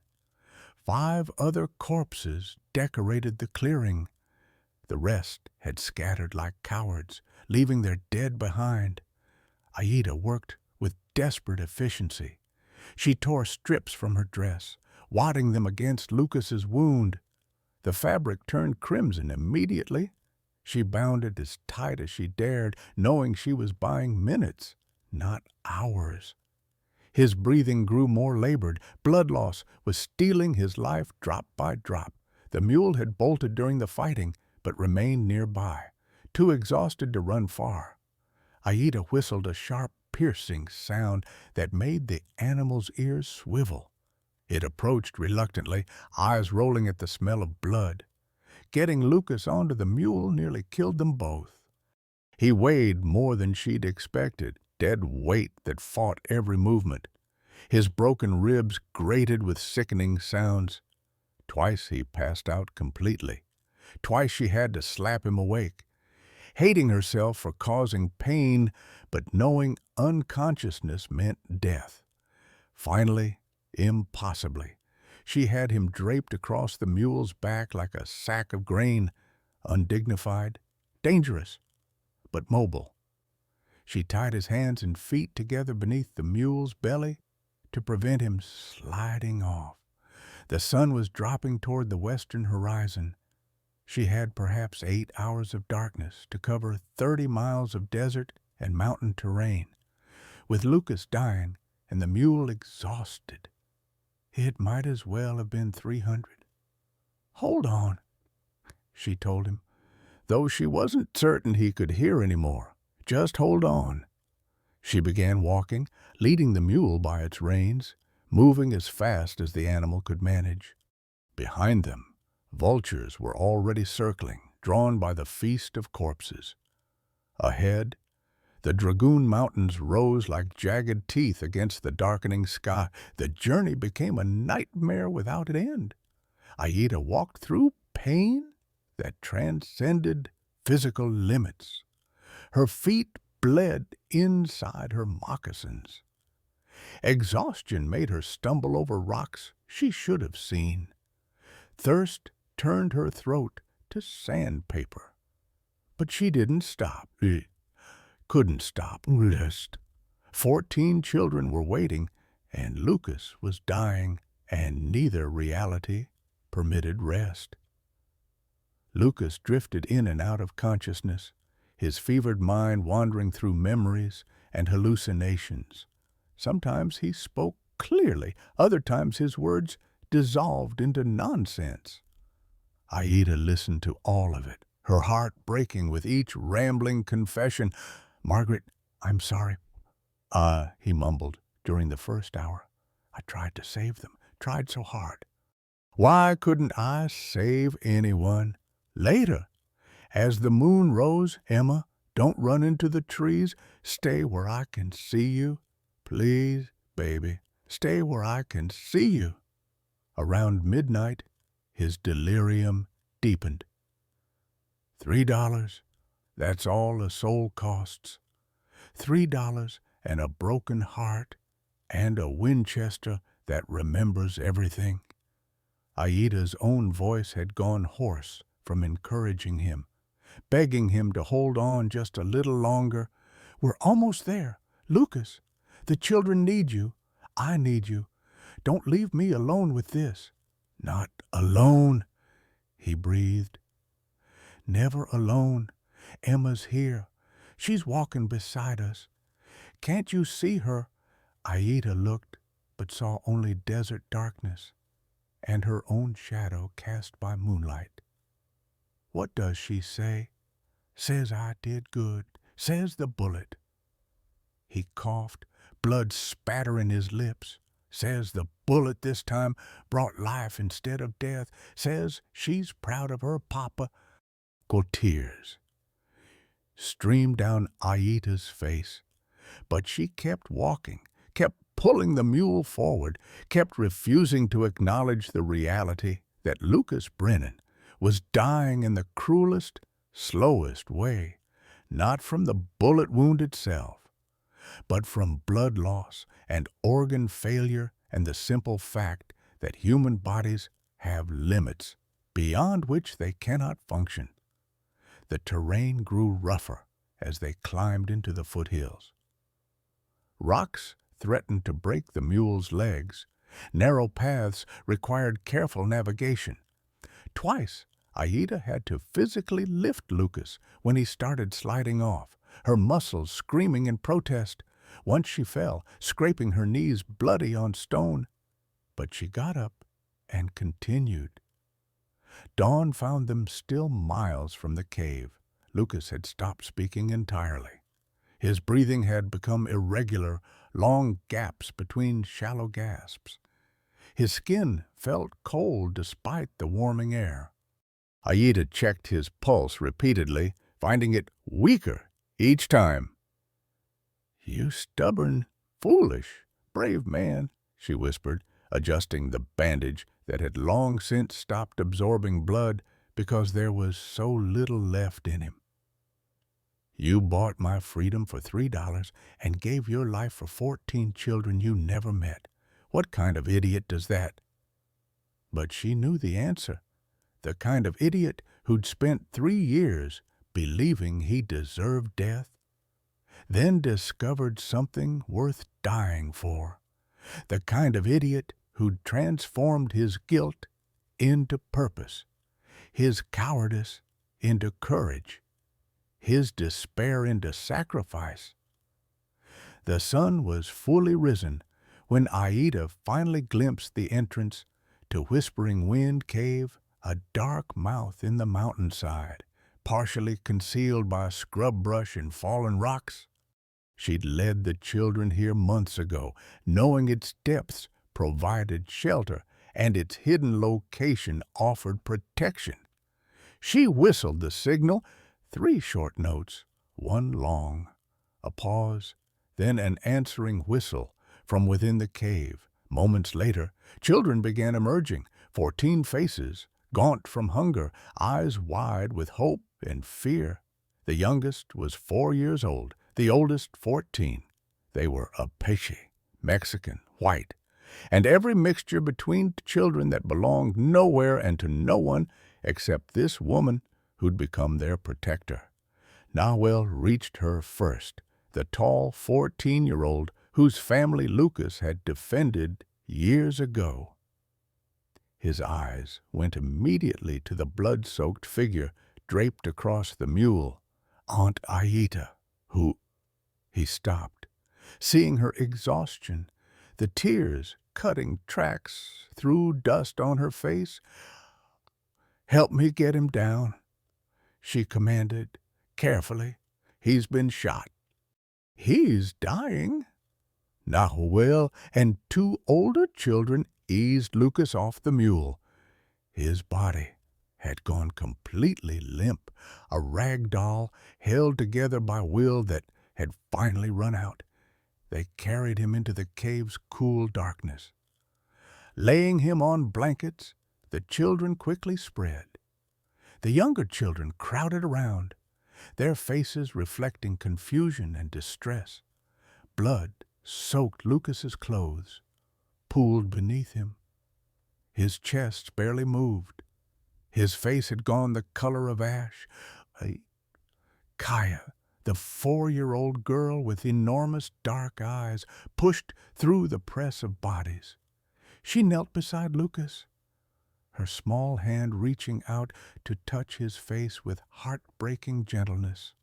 5 other corpses decorated the clearing. The rest had scattered like cowards, leaving their dead behind. Aida worked with desperate efficiency. She tore strips from her dress, wadding them against Lucas's wound. The fabric turned crimson immediately. She bound it as tight as she dared, knowing she was buying minutes, not hours. His breathing grew more labored. Blood loss was stealing his life drop by drop. The mule had bolted during the fighting, but remained nearby, too exhausted to run far. Aida whistled a sharp, piercing sound that made the animal's ears swivel. It approached reluctantly, eyes rolling at the smell of blood. Getting Lucas onto the mule nearly killed them both. He weighed more than she'd expected, dead weight that fought every movement. His broken ribs grated with sickening sounds. Twice he passed out completely. Twice she had to slap him awake. Hating herself for causing pain, but knowing unconsciousness meant death. Finally, impossibly, she had him draped across the mule's back like a sack of grain, undignified, dangerous, but mobile. She tied his hands and feet together beneath the mule's belly to prevent him sliding off. The sun was dropping toward the western horizon. She had perhaps 8 hours of darkness to cover 30 miles of desert and mountain terrain. With Lucas dying and the mule exhausted, it might as well have been 300. "Hold on," she told him, though she wasn't certain he could hear anymore. "Just hold on." She began walking, leading the mule by its reins, moving as fast as the animal could manage. Behind them, vultures were already circling, drawn by the feast of corpses. Ahead, the Dragoon Mountains rose like jagged teeth against the darkening sky. The journey became a nightmare without an end. Aida walked through pain that transcended physical limits. Her feet bled inside her moccasins. Exhaustion made her stumble over rocks she should have seen. Thirst turned her throat to sandpaper. But she didn't stop. Couldn't stop. 14 children were waiting, and Lucas was dying, and neither reality permitted rest. Lucas drifted in and out of consciousness, his fevered mind wandering through memories and hallucinations. Sometimes he spoke clearly, other times his words dissolved into nonsense. Aida listened to all of it, her heart breaking with each rambling confession. "Margaret, I'm sorry." He mumbled, "during the first hour. I tried to save them, tried so hard." Why couldn't I save anyone? Later, as the moon rose, "Emma, Don't run into the trees. Stay where I can see you. Please, baby, stay where I can see you. Around midnight, his delirium deepened. $3, that's all a soul costs. $3 and a broken heart and a Winchester that remembers everything. Aida's own voice had gone hoarse from encouraging him, begging him to hold on just a little longer. We're almost there. Lucas, the children need you. I need you. Don't leave me alone with this. Not alone, he breathed. Never alone. Emma's here. She's walking beside us. Can't you see her? Aida looked, but saw only desert darkness and her own shadow cast by moonlight. What does she say? Says I did good. Says the bullet. He coughed, blood spattering his lips. Says the bullet this time brought life instead of death. Says she's proud of her papa. Tears streamed down Aida's face, but she kept walking, kept pulling the mule forward, kept refusing to acknowledge the reality that Lucas Brennan was dying in the cruelest, slowest way, not from the bullet wound itself, but from blood loss and organ failure and the simple fact that human bodies have limits beyond which they cannot function. The terrain grew rougher as they climbed into the foothills. Rocks threatened to break the mule's legs. Narrow paths required careful navigation. Twice, Aida had to physically lift Lucas when he started sliding off, her muscles screaming in protest. Once she fell, scraping her knees bloody on stone. But she got up and continued. Dawn found them still miles from the cave. Lucas had stopped speaking entirely. His breathing had become irregular, long gaps between shallow gasps. His skin felt cold despite the warming air. Aida checked his pulse repeatedly, finding it weaker each time. "You stubborn, foolish, brave man," she whispered, adjusting the bandage that had long since stopped absorbing blood because there was so little left in him. "You bought my freedom for $3 and gave your life for 14 children you never met. What kind of idiot does that?" But she knew the answer. The kind of idiot who'd spent 3 years believing he deserved death, then discovered something worth dying for. The kind of idiot who'd transformed his guilt into purpose, his cowardice into courage, his despair into sacrifice. The sun was fully risen when Aida finally glimpsed the entrance to Whispering Wind Cave, a dark mouth in the mountainside, partially concealed by scrub brush and fallen rocks. She'd led the children here months ago, knowing its depths provided shelter and its hidden location offered protection. She whistled the signal, 3 short notes, 1 long, a pause, then an answering whistle from within the cave. Moments later, children began emerging, 14 faces, gaunt from hunger, eyes wide with hope and fear. The youngest was 4 years old, the oldest 14. They were Apache, Mexican, white, and every mixture between children that belonged nowhere and to no one except this woman who'd become their protector. Nahuel reached her first, the tall 14-year-old whose family Lucas had defended years ago. His eyes went immediately to the blood-soaked figure draped across the mule, Aunt Aida, who... He stopped, seeing her exhaustion, the tears cutting tracks through dust on her face. "Help me get him down," she commanded, carefully. "He's been shot." "He's dying." Nahuel and 2 older children eased Lucas off the mule. His body had gone completely limp, a rag doll held together by will that had finally run out. They carried him into the cave's cool darkness. Laying him on blankets, the children quickly spread. The younger children crowded around, their faces reflecting confusion and distress. Blood soaked Lucas's clothes, pooled beneath him. His chest barely moved. His face had gone the color of ash. Kaya, the 4-year-old girl with enormous dark eyes, pushed through the press of bodies. She knelt beside Lucas, her small hand reaching out to touch his face with heartbreaking gentleness.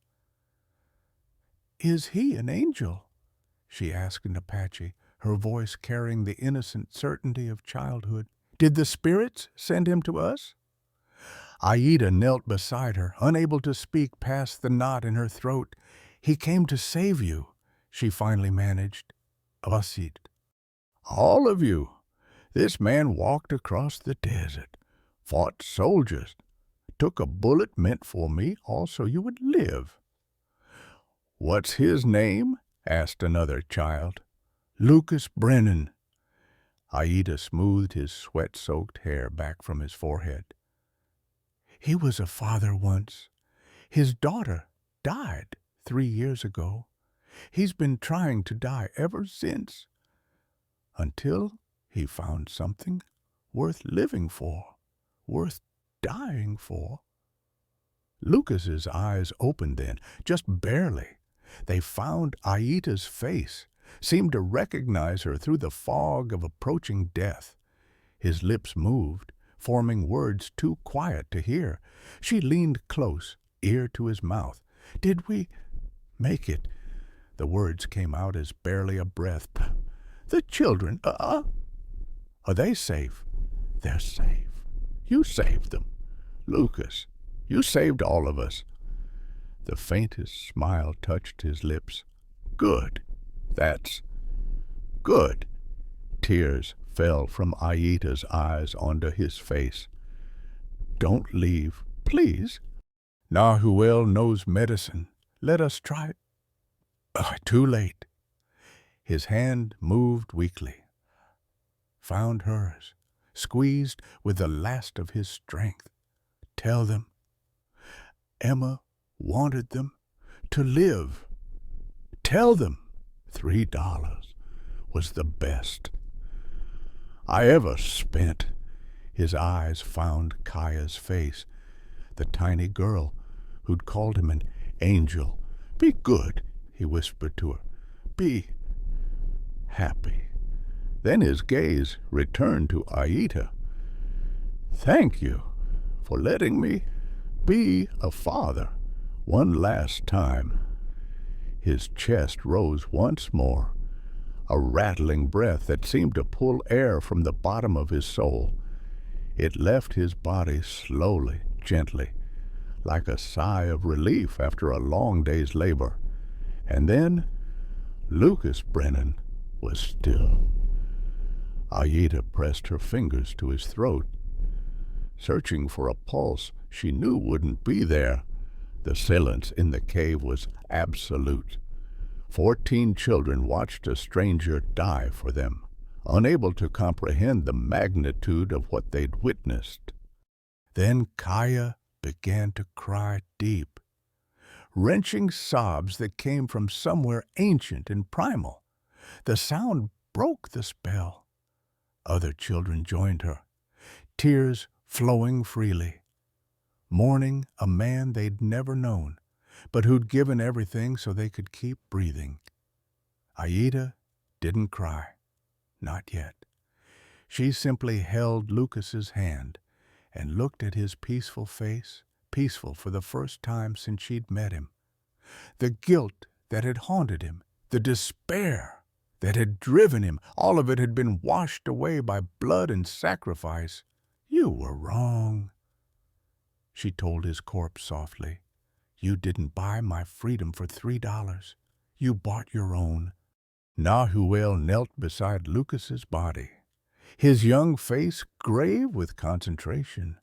"Is he an angel?" she asked in Apache, her voice carrying the innocent certainty of childhood. "Did the spirits send him to us?" Aida knelt beside her, unable to speak past the knot in her throat. "He came to save you," she finally managed. "Abasid." "All of you. This man walked across the desert, fought soldiers, took a bullet meant for me, all so you would live." "What's his name?" asked another child. "Lucas Brennan." Aida smoothed his sweat-soaked hair back from his forehead. "He was a father once. His daughter died 3 years ago. He's been trying to die ever since, until he found something worth living for, worth dying for." Lucas's eyes opened then, just barely. They found Aida's face, seemed to recognize her through the fog of approaching death. His lips moved, forming words too quiet to hear. She leaned close, ear to his mouth. "Did we make it?" The words came out as barely a breath. "The children, are they safe?" "They're safe. You saved them. Lucas, you saved all of us." The faintest smile touched his lips. "Good. That's good." Tears fell from Aida's eyes onto his face. "Don't leave, please. Nahuel knows medicine. Let us try." Too late. His hand moved weakly, found hers, squeezed with the last of his strength. "Tell them. Emma wanted them to live. Tell them $3 was the best I ever spent." His eyes found Kaya's face, the tiny girl who'd called him an angel. "Be good," he whispered to her. "Be happy." Then his gaze returned to Aida. "Thank you for letting me be a father one last time." His chest rose once more, a rattling breath that seemed to pull air from the bottom of his soul. It left his body slowly, gently, like a sigh of relief after a long day's labor. And then Lucas Brennan was still. Aida pressed her fingers to his throat, searching for a pulse she knew wouldn't be there. The silence in the cave was absolute. 14 children watched a stranger die for them, unable to comprehend the magnitude of what they'd witnessed. Then Kaya began to cry deep, wrenching sobs that came from somewhere ancient and primal. The sound broke the spell. Other children joined her, tears flowing freely, mourning a man they'd never known, but who'd given everything so they could keep breathing. Aida didn't cry, not yet. She simply held Lucas's hand and looked at his peaceful face, peaceful for the first time since she'd met him. The guilt that had haunted him, the despair that had driven him, all of it had been washed away by blood and sacrifice. "You were wrong," she told his corpse softly. "You didn't buy my freedom for $3. You bought your own." Nahuel knelt beside Lucas's body, his young face grave with concentration.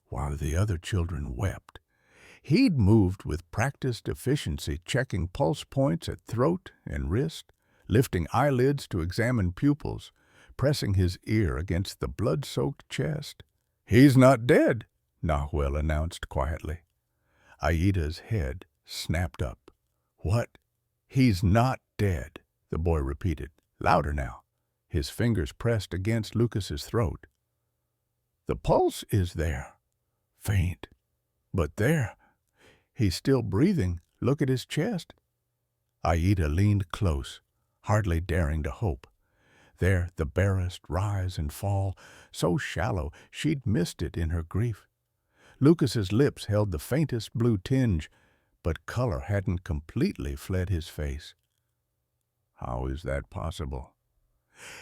while the other children wept. He'd moved with practiced efficiency, checking pulse points at throat and wrist, lifting eyelids to examine pupils, pressing his ear against the blood-soaked chest. "He's not dead," Nahuel announced quietly. Aida's head snapped up. "What? He's not dead," the boy repeated, louder now, his fingers pressed against Lucas's throat. "The pulse is there. Faint. But there. He's still breathing. Look at his chest." Aida leaned close, hardly daring to hope. There the barest rise and fall, so shallow she'd missed it in her grief. Lucas's lips held the faintest blue tinge, but color hadn't completely fled his face. "How is that possible?"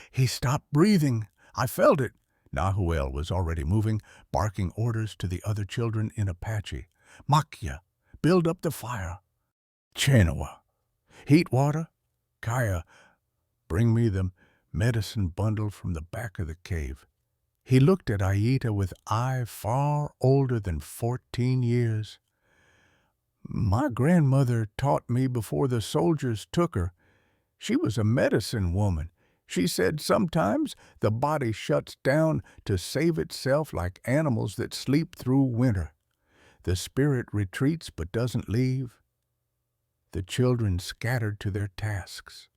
"He stopped breathing. I felt it." Nahuel was already moving, barking orders to the other children in Apache. "Makia, build up the fire. Chenoa, heat water. Kaya, bring me the medicine bundle from the back of the cave." He looked at Aida with eye far older than 14 years. "My grandmother taught me before the soldiers took her. She was a medicine woman. She said sometimes the body shuts down to save itself like animals that sleep through winter. The spirit retreats but doesn't leave." The children scattered to their tasks.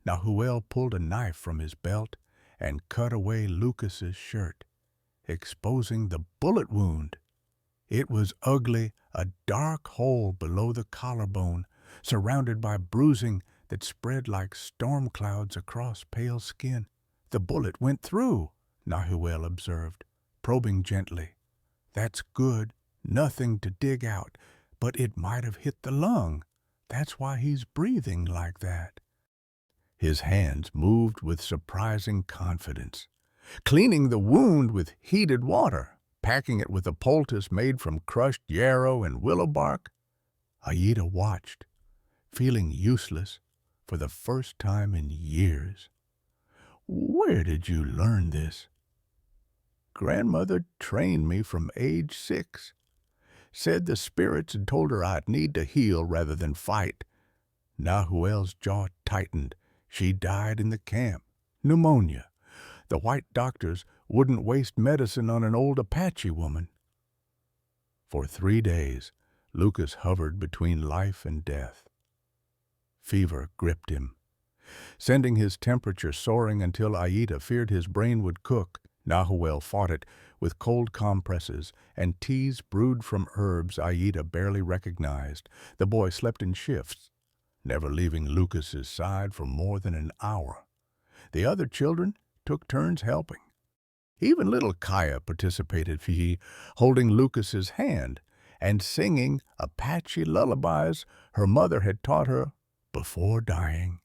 Nahuel pulled a knife from his belt and cut away Lucas's shirt, exposing the bullet wound. It was ugly, a dark hole below the collarbone, surrounded by bruising that spread like storm clouds across pale skin. "The bullet went through," Nahuel observed, probing gently. "That's good, nothing to dig out, but it might have hit the lung. That's why he's breathing like that." His hands moved with surprising confidence, cleaning the wound with heated water, packing it with a poultice made from crushed yarrow and willow bark. Aida watched, feeling useless for the first time in years. "Where did you learn this?" "Grandmother trained me from age 6. Said the spirits had told her I'd need to heal rather than fight." Nahuel's jaw tightened. "She died in the camp. Pneumonia. The white doctors wouldn't waste medicine on an old Apache woman." For 3 days, Lucas hovered between life and death. Fever gripped him, sending his temperature soaring until Aida feared his brain would cook. Nahuel fought it with cold compresses and teas brewed from herbs Aida barely recognized. The boy slept in shifts, never leaving Lucas's side for more than an hour. The other children took turns helping. Even little Kaya participated, holding Lucas's hand and singing Apache lullabies her mother had taught her before dying.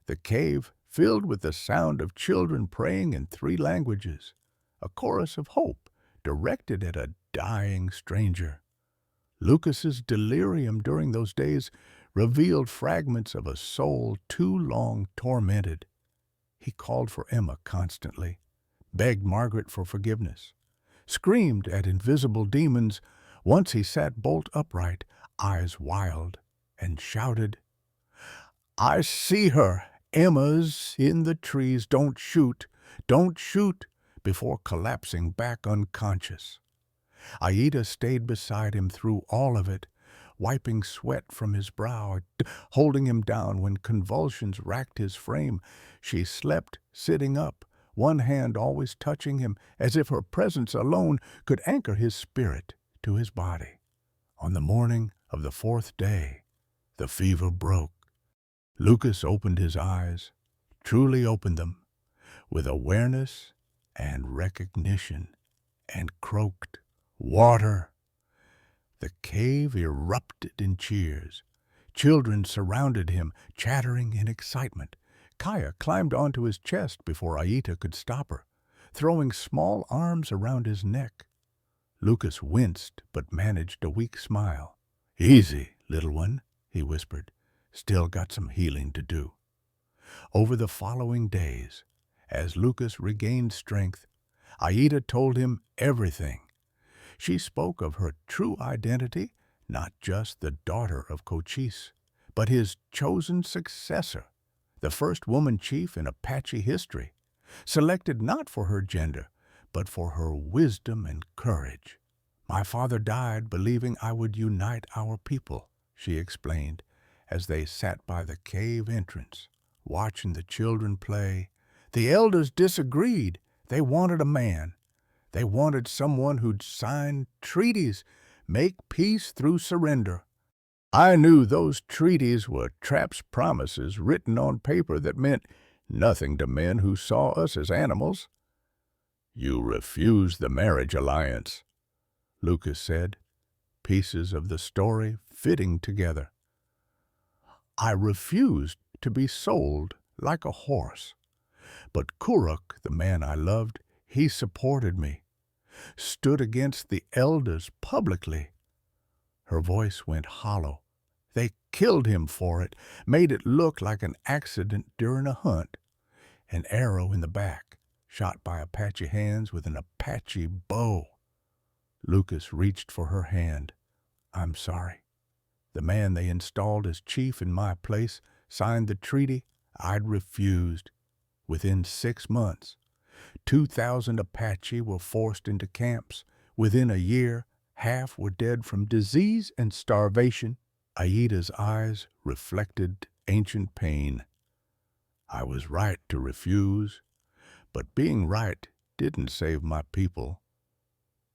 The cave filled with the sound of children praying in 3 languages, a chorus of hope directed at a dying stranger. Lucas's delirium during those days revealed fragments of a soul too long tormented. He called for Emma constantly, begged Margaret for forgiveness, screamed at invisible demons. Once he sat bolt upright, eyes wild, and shouted, "I see her! Emma's in the trees! Don't shoot! Don't shoot!" before collapsing back unconscious. Aida stayed beside him through all of it, wiping sweat from his brow, holding him down when convulsions racked his frame. She slept sitting up, one hand always touching him, as if her presence alone could anchor his spirit to his body. On the morning of the 4th day, the fever broke. Lucas opened his eyes, truly opened them, with awareness and recognition, and croaked, "Water!" The cave erupted in cheers. Children surrounded him, chattering in excitement. Kaya climbed onto his chest before Aida could stop her, throwing small arms around his neck. Lucas winced but managed a weak smile. "Easy, little one," he whispered. "Still got some healing to do." Over the following days, as Lucas regained strength, Aida told him everything. She spoke of her true identity, not just the daughter of Cochise, but his chosen successor, the first woman chief in Apache history, selected not for her gender, but for her wisdom and courage. My father died believing I would unite our people, she explained, as they sat by the cave entrance, watching the children play. The elders disagreed. They wanted a man. They wanted someone who'd sign treaties, make peace through surrender. I knew those treaties were Trapp's promises written on paper that meant nothing to men who saw us as animals. You refused the marriage alliance, Lucas said, pieces of the story fitting together. I refused to be sold like a horse. But Kuruk, the man I loved, he supported me, stood against the elders publicly. Her voice went hollow. They killed him for it, made it look like an accident during a hunt. An arrow in the back, shot by Apache hands with an Apache bow. Lucas reached for her hand. I'm sorry. The man they installed as chief in my place signed the treaty. I'd refused. Within 6 months, 2,000 Apache were forced into camps. Within a year, half were dead from disease and starvation. Aida's eyes reflected ancient pain. I was right to refuse, but being right didn't save my people.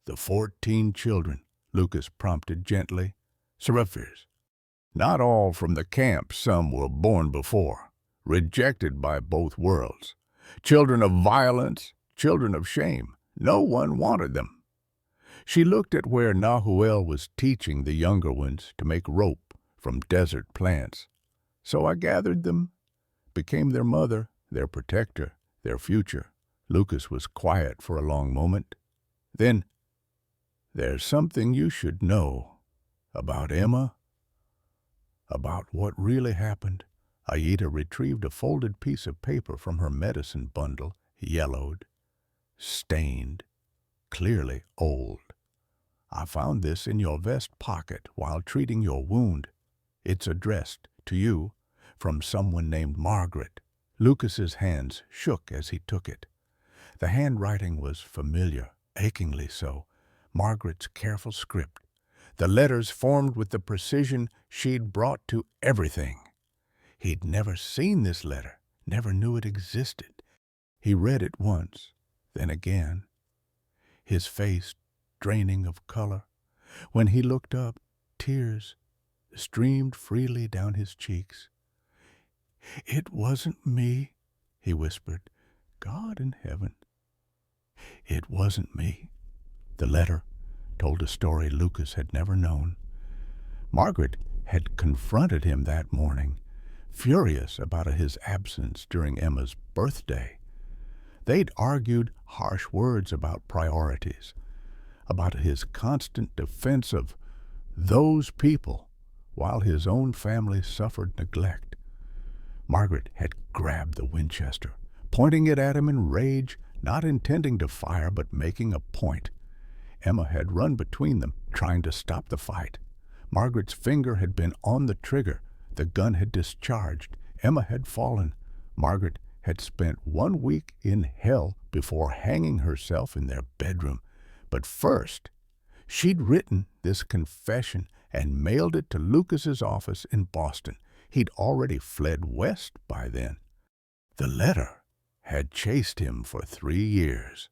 The 14 children, Lucas prompted gently, survivors. Not all from the camp, some were born before, rejected by both worlds. Children of violence, children of shame. No one wanted them. She looked at where Nahuel was teaching the younger ones to make rope from desert plants. So I gathered them, became their mother, their protector, their future. Lucas was quiet for a long moment. Then, there's something you should know about Emma, about what really happened. Aida retrieved a folded piece of paper from her medicine bundle, yellowed, stained, clearly old. I found this in your vest pocket while treating your wound. It's addressed to you from someone named Margaret. Lucas's hands shook as he took it. The handwriting was familiar, achingly so. Margaret's careful script. The letters formed with the precision she'd brought to everything. He'd never seen this letter, never knew it existed. He read it once, then again, his face draining of color. When he looked up, tears streamed freely down his cheeks. It wasn't me, he whispered. God in heaven. It wasn't me. The letter told a story Lucas had never known. Margaret had confronted him that morning, furious about his absence during Emma's birthday. They'd argued harsh words about priorities, about his constant defense of those people while his own family suffered neglect. Margaret had grabbed the Winchester, pointing it at him in rage, not intending to fire but making a point. Emma had run between them, trying to stop the fight. Margaret's finger had been on the trigger. The gun had discharged. Emma had fallen. Margaret had spent 1 week in hell before hanging herself in their bedroom. But first, she'd written this confession and mailed it to Lucas's office in Boston. He'd already fled west by then. The letter had chased him for 3 years.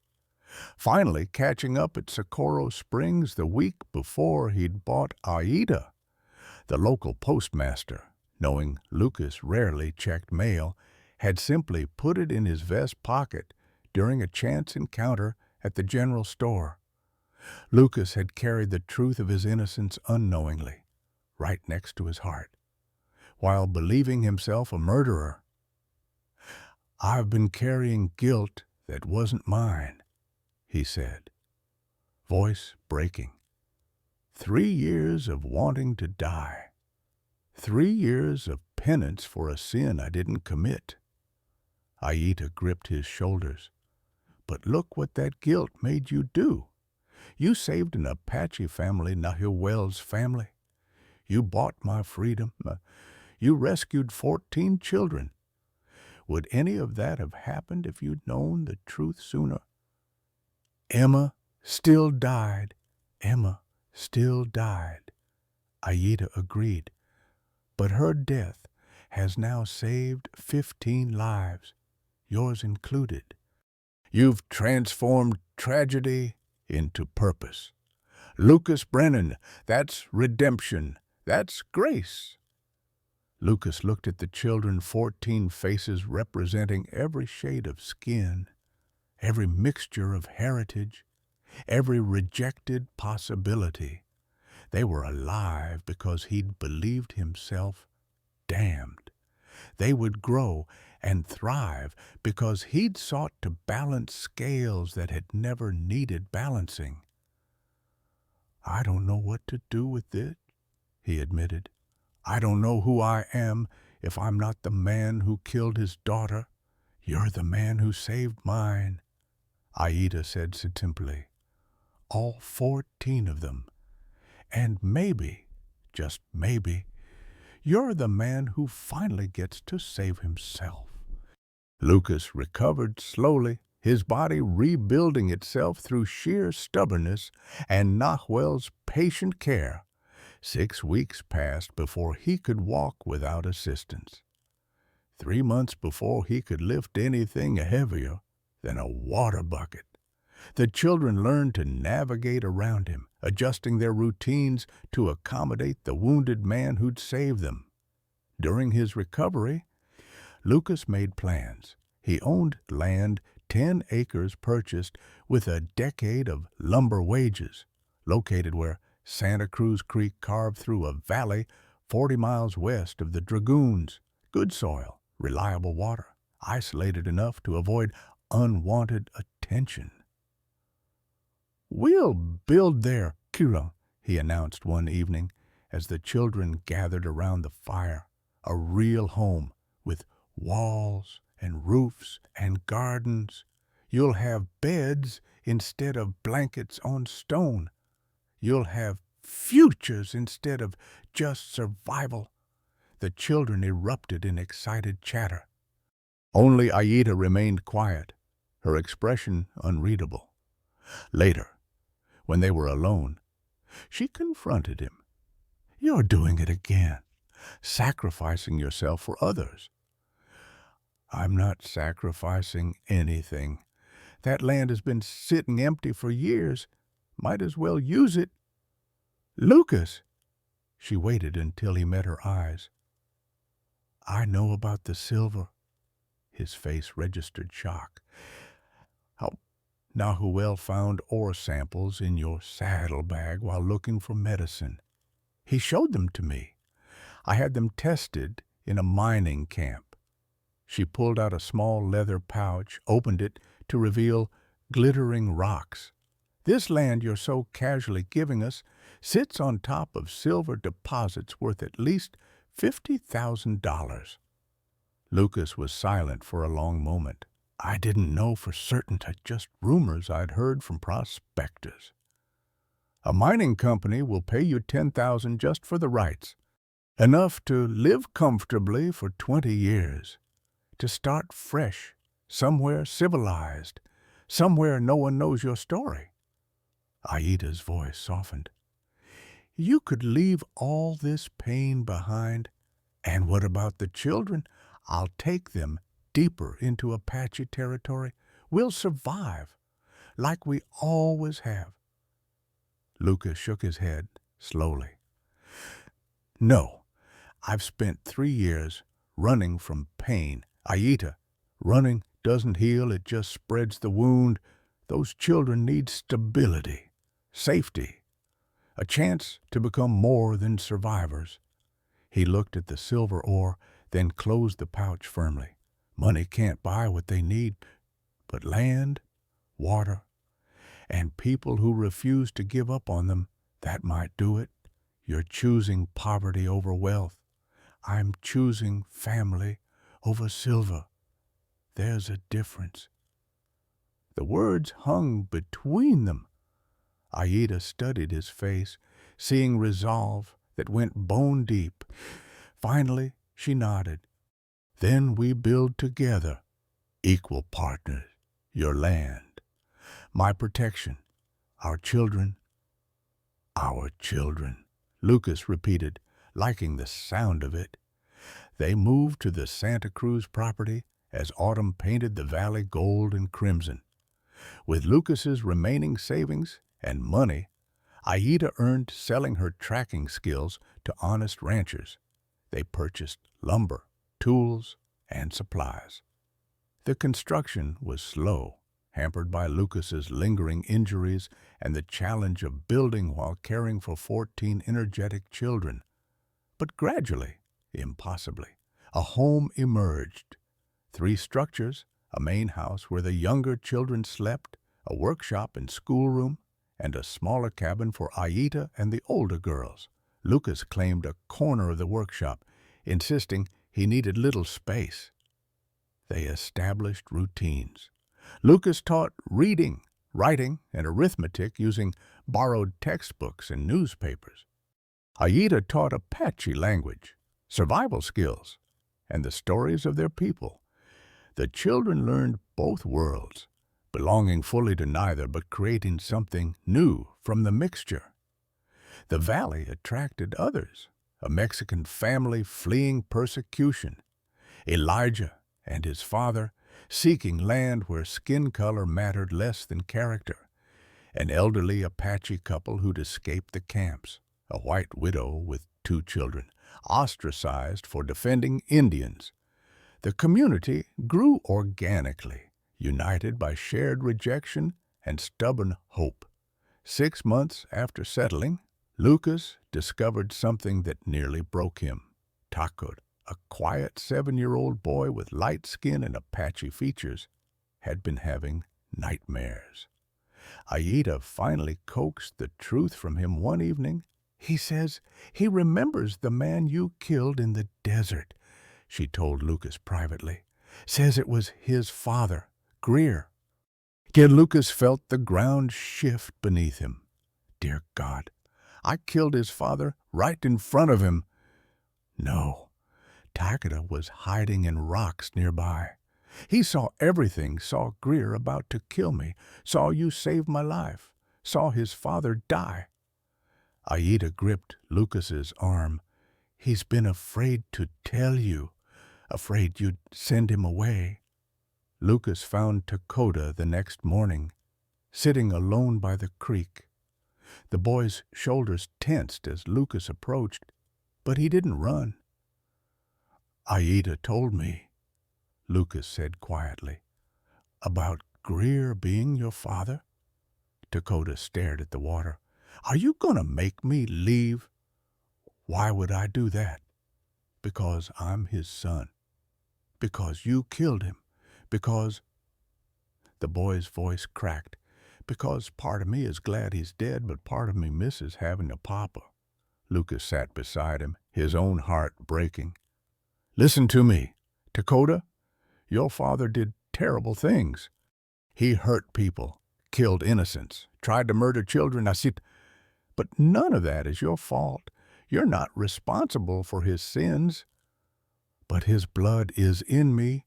Finally catching up at Socorro Springs the week before he'd bought Aida. The local postmaster, knowing Lucas rarely checked mail, had simply put it in his vest pocket during a chance encounter at the general store. Lucas had carried the truth of his innocence unknowingly, right next to his heart, while believing himself a murderer. I've been carrying guilt that wasn't mine, he said, voice breaking. 3 years of wanting to die. 3 years of penance for a sin I didn't commit. Aida gripped his shoulders. But look what that guilt made you do. You saved an Apache family, Nahuel's family. You bought my freedom. You rescued 14 children. Would any of that have happened if you'd known the truth sooner? Emma still died. Emma still died. Aida agreed. But her death has now saved 15 lives, yours included. You've transformed tragedy into purpose. Lucas Brennan, that's redemption. That's grace. Lucas looked at the children, 14 faces representing every shade of skin, every mixture of heritage, every rejected possibility. They were alive because he'd believed himself damned. They would grow and thrive because he'd sought to balance scales that had never needed balancing. I don't know what to do with it, he admitted. I don't know who I am if I'm not the man who killed his daughter. You're the man who saved mine, Aida said simply. All 14 of them. And maybe, just maybe, you're the man who finally gets to save himself. Lucas recovered slowly, his body rebuilding itself through sheer stubbornness and Nahuel's patient care. 6 weeks passed before he could walk without assistance. 3 months before he could lift anything heavier than a water bucket. The children learned to navigate around him, adjusting their routines to accommodate the wounded man who'd saved them. During his recovery, Lucas made plans. He owned land 10 acres purchased with a decade of lumber wages, located where Santa Cruz Creek carved through a valley 40 miles west of the Dragoons. Good soil, reliable water, isolated enough to avoid unwanted attention. We'll build there, Kira, he announced one evening as the children gathered around the fire. A real home with walls and roofs and gardens. You'll have beds instead of blankets on stone. You'll have futures instead of just survival. The children erupted in excited chatter. Only Aida remained quiet, her expression unreadable. Later, when they were alone, she confronted him. You're doing it again, sacrificing yourself for others. I'm not sacrificing anything. That land has been sitting empty for years. Might as well use it. Lucas! She waited until he met her eyes. I know about the silver. His face registered shock. How Nahuel found ore samples in your saddlebag while looking for medicine. He showed them to me. I had them tested in a mining camp. She pulled out a small leather pouch, opened it to reveal glittering rocks. This land you're so casually giving us sits on top of silver deposits worth at least $50,000. Lucas was silent for a long moment. I didn't know for certain, just rumors I'd heard from prospectors. A mining company will pay you $10,000 just for the rights, enough to live comfortably for 20 years, to start fresh, somewhere civilized, somewhere no one knows your story. Aida's voice softened. You could leave all this pain behind. And what about the children? I'll take them deeper into Apache territory. We'll survive, like we always have. Lucas shook his head slowly. No, I've spent 3 years running from pain. Aida, running doesn't heal, it just spreads the wound. Those children need stability, safety, a chance to become more than survivors. He looked at the silver ore, then closed the pouch firmly. Money can't buy what they need, but land, water, and people who refuse to give up on them, that might do it. You're choosing poverty over wealth. I'm choosing family over silver. There's a difference. The words hung between them. Aida studied his face, seeing resolve that went bone deep. Finally, she nodded. Then we build together, equal partners, your land, my protection, our children, our children. Lucas repeated, liking the sound of it. They moved to the Santa Cruz property as autumn painted the valley gold and crimson. With Lucas's remaining savings and money, Aida earned selling her tracking skills to honest ranchers. They purchased lumber, tools, and supplies. The construction was slow, hampered by Lucas's lingering injuries and the challenge of building while caring for 14 energetic children. But gradually, impossibly, a home emerged. 3 structures, a main house where the younger children slept, a workshop and schoolroom, and a smaller cabin for Aida and the older girls. Lucas claimed a corner of the workshop, insisting he needed little space. They established routines. Lucas taught reading, writing, and arithmetic using borrowed textbooks and newspapers. Aida taught Apache language, survival skills, and the stories of their people. The children learned both worlds, belonging fully to neither but creating something new from the mixture. The valley attracted others, a Mexican family fleeing persecution, Elijah and his father seeking land where skin color mattered less than character, an elderly Apache couple who'd escaped the camps, a white widow with 2 children, ostracized for defending Indians. The community grew organically, united by shared rejection and stubborn hope. 6 months after settling, Lucas discovered something that nearly broke him. Taco, a quiet 7-year-old boy with light skin and Apache features, had been having nightmares. Aida finally coaxed the truth from him one evening. He says he remembers the man you killed in the desert, she told Lucas privately. Says it was his father, Greer. Yet Lucas felt the ground shift beneath him. Dear God, I killed his father right in front of him. No, Takeda was hiding in rocks nearby. He saw everything, saw Greer about to kill me, saw you save my life, saw his father die. Aida gripped Lucas's arm. He's been afraid to tell you, afraid you'd send him away. Lucas found Dakota the next morning, sitting alone by the creek. The boy's shoulders tensed as Lucas approached, but he didn't run. Aida told me, Lucas said quietly, about Greer being your father. Dakota stared at the water. Are you going to make me leave? Why would I do that? Because I'm his son. Because you killed him. Because... The boy's voice cracked. Because part of me is glad he's dead, but part of me misses having a papa. Lucas sat beside him, his own heart breaking. Listen to me, Dakota. Your father did terrible things. He hurt people, killed innocents, tried to murder children. But none of that is your fault. You're not responsible for his sins. But his blood is in me.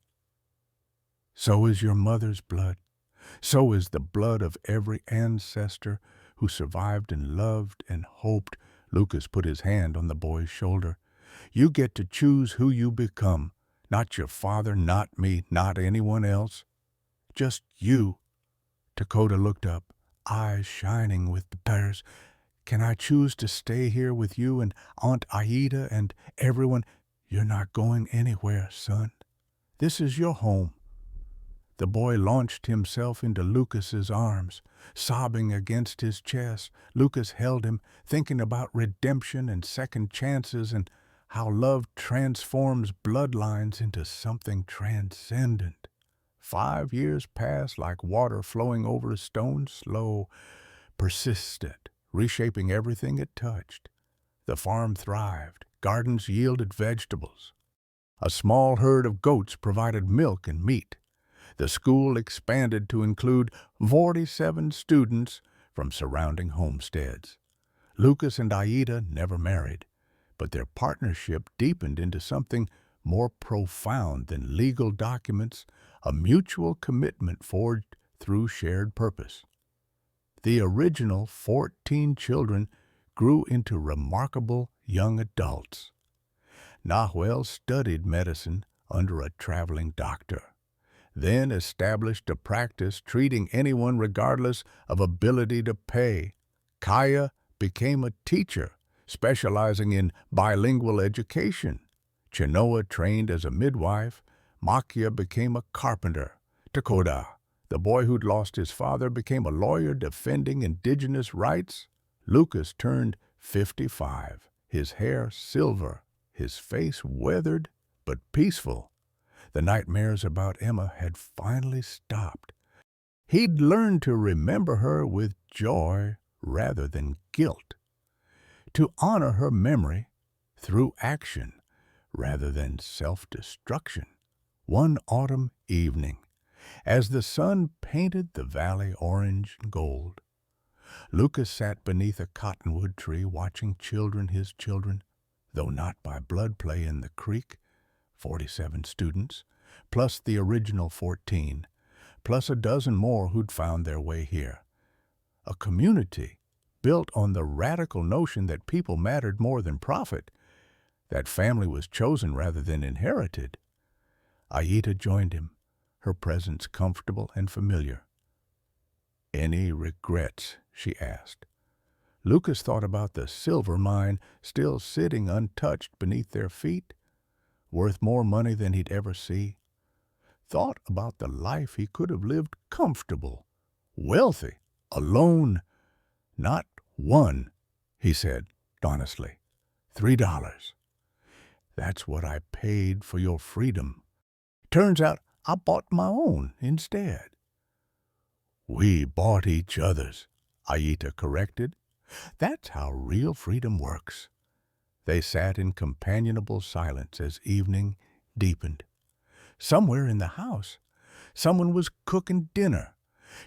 So is your mother's blood. So is the blood of every ancestor who survived and loved and hoped. Lucas put his hand on the boy's shoulder. You get to choose who you become. Not your father, not me, not anyone else. Just you. Dakota looked up, eyes shining with tears. Can I choose to stay here with you and Aunt Aida and everyone? You're not going anywhere, son. This is your home. The boy launched himself into Lucas's arms, sobbing against his chest. Lucas held him, thinking about redemption and second chances and how love transforms bloodlines into something transcendent. 5 years passed like water flowing over a stone, slow, persistent, reshaping everything it touched. The farm thrived. Gardens yielded vegetables. A small herd of goats provided milk and meat. The school expanded to include 47 students from surrounding homesteads. Lucas and Aida never married, but their partnership deepened into something more profound than legal documents, a mutual commitment forged through shared purpose. The original 14 children grew into remarkable young adults. Nahuel studied medicine under a traveling doctor, then established a practice treating anyone regardless of ability to pay. Kaya became a teacher, specializing in bilingual education. Chenoa trained as a midwife. Makia became a carpenter. Takoda, the boy who'd lost his father, became a lawyer defending indigenous rights. Lucas turned 55, his hair silver, his face weathered but peaceful. The nightmares about Emma had finally stopped. He'd learned to remember her with joy rather than guilt, to honor her memory through action rather than self-destruction. One autumn evening, as the sun painted the valley orange and gold, Lucas sat beneath a cottonwood tree watching his children, though not by blood play in the creek, 47 students, plus the original 14, plus a dozen more who'd found their way here. A community built on the radical notion that people mattered more than profit, that family was chosen rather than inherited. Aida joined him, her presence comfortable and familiar. "Any regrets?" she asked. Lucas thought about the silver mine still sitting untouched beneath their feet, worth more money than he'd ever see. Thought about the life he could have lived comfortable, wealthy, alone. "Not one," he said honestly. $3. That's what I paid for your freedom. Turns out I bought my own instead." "We bought each other's," Aida corrected. "That's how real freedom works." They sat in companionable silence as evening deepened. Somewhere in the house, someone was cooking dinner.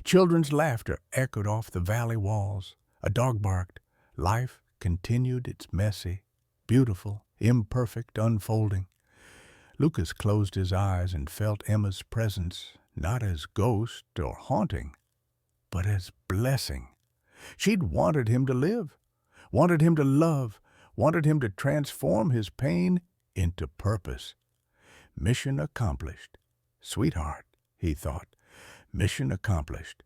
Children's laughter echoed off the valley walls. A dog barked. Life continued its messy, beautiful, imperfect unfolding. Lucas closed his eyes and felt Emma's presence, not as ghost or haunting, but as blessing. She'd wanted him to live, wanted him to love, wanted him to transform his pain into purpose. Mission accomplished. Sweetheart, he thought, mission accomplished.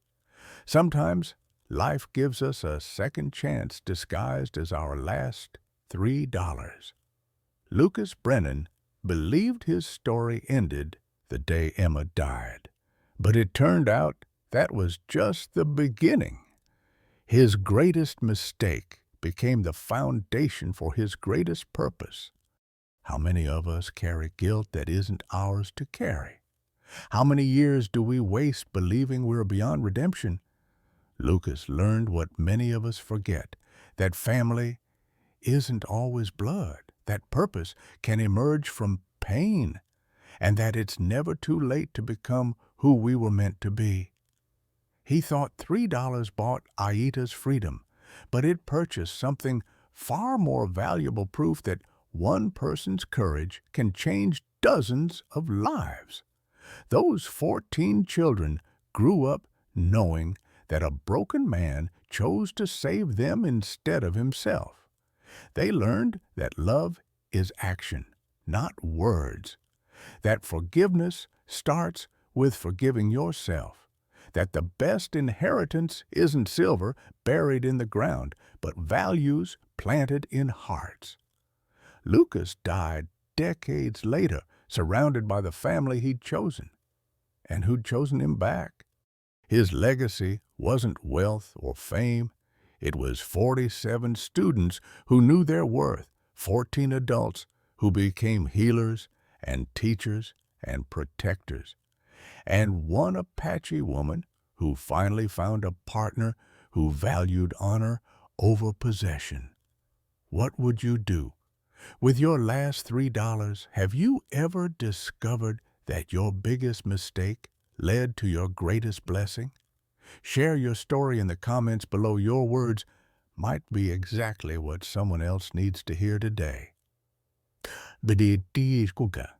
Sometimes life gives us a second chance disguised as our last $3. Lucas Brennan believed his story ended the day Emma died, but it turned out that was just the beginning. His greatest mistake became the foundation for his greatest purpose. How many of us carry guilt that isn't ours to carry? How many years do we waste believing we're beyond redemption? Lucas learned what many of us forget, that family isn't always blood, that purpose can emerge from pain, and that it's never too late to become who we were meant to be. He thought $3 bought Aida's freedom, but it purchased something far more valuable, proof that one person's courage can change dozens of lives. Those 14 children grew up knowing that a broken man chose to save them instead of himself. They learned that love is action, not words, that forgiveness starts with forgiving yourself, that the best inheritance isn't silver buried in the ground, but values planted in hearts. Lucas died decades later, surrounded by the family he'd chosen, and who'd chosen him back. His legacy wasn't wealth or fame. It was 47 students who knew their worth, 14 adults who became healers and teachers and protectors, and one Apache woman who finally found a partner who valued honor over possession. What would you do with your last $3? Have you ever discovered that your biggest mistake led to your greatest blessing? Share your story in the comments below. Your words might be exactly what someone else needs to hear today. Bidi di kuka.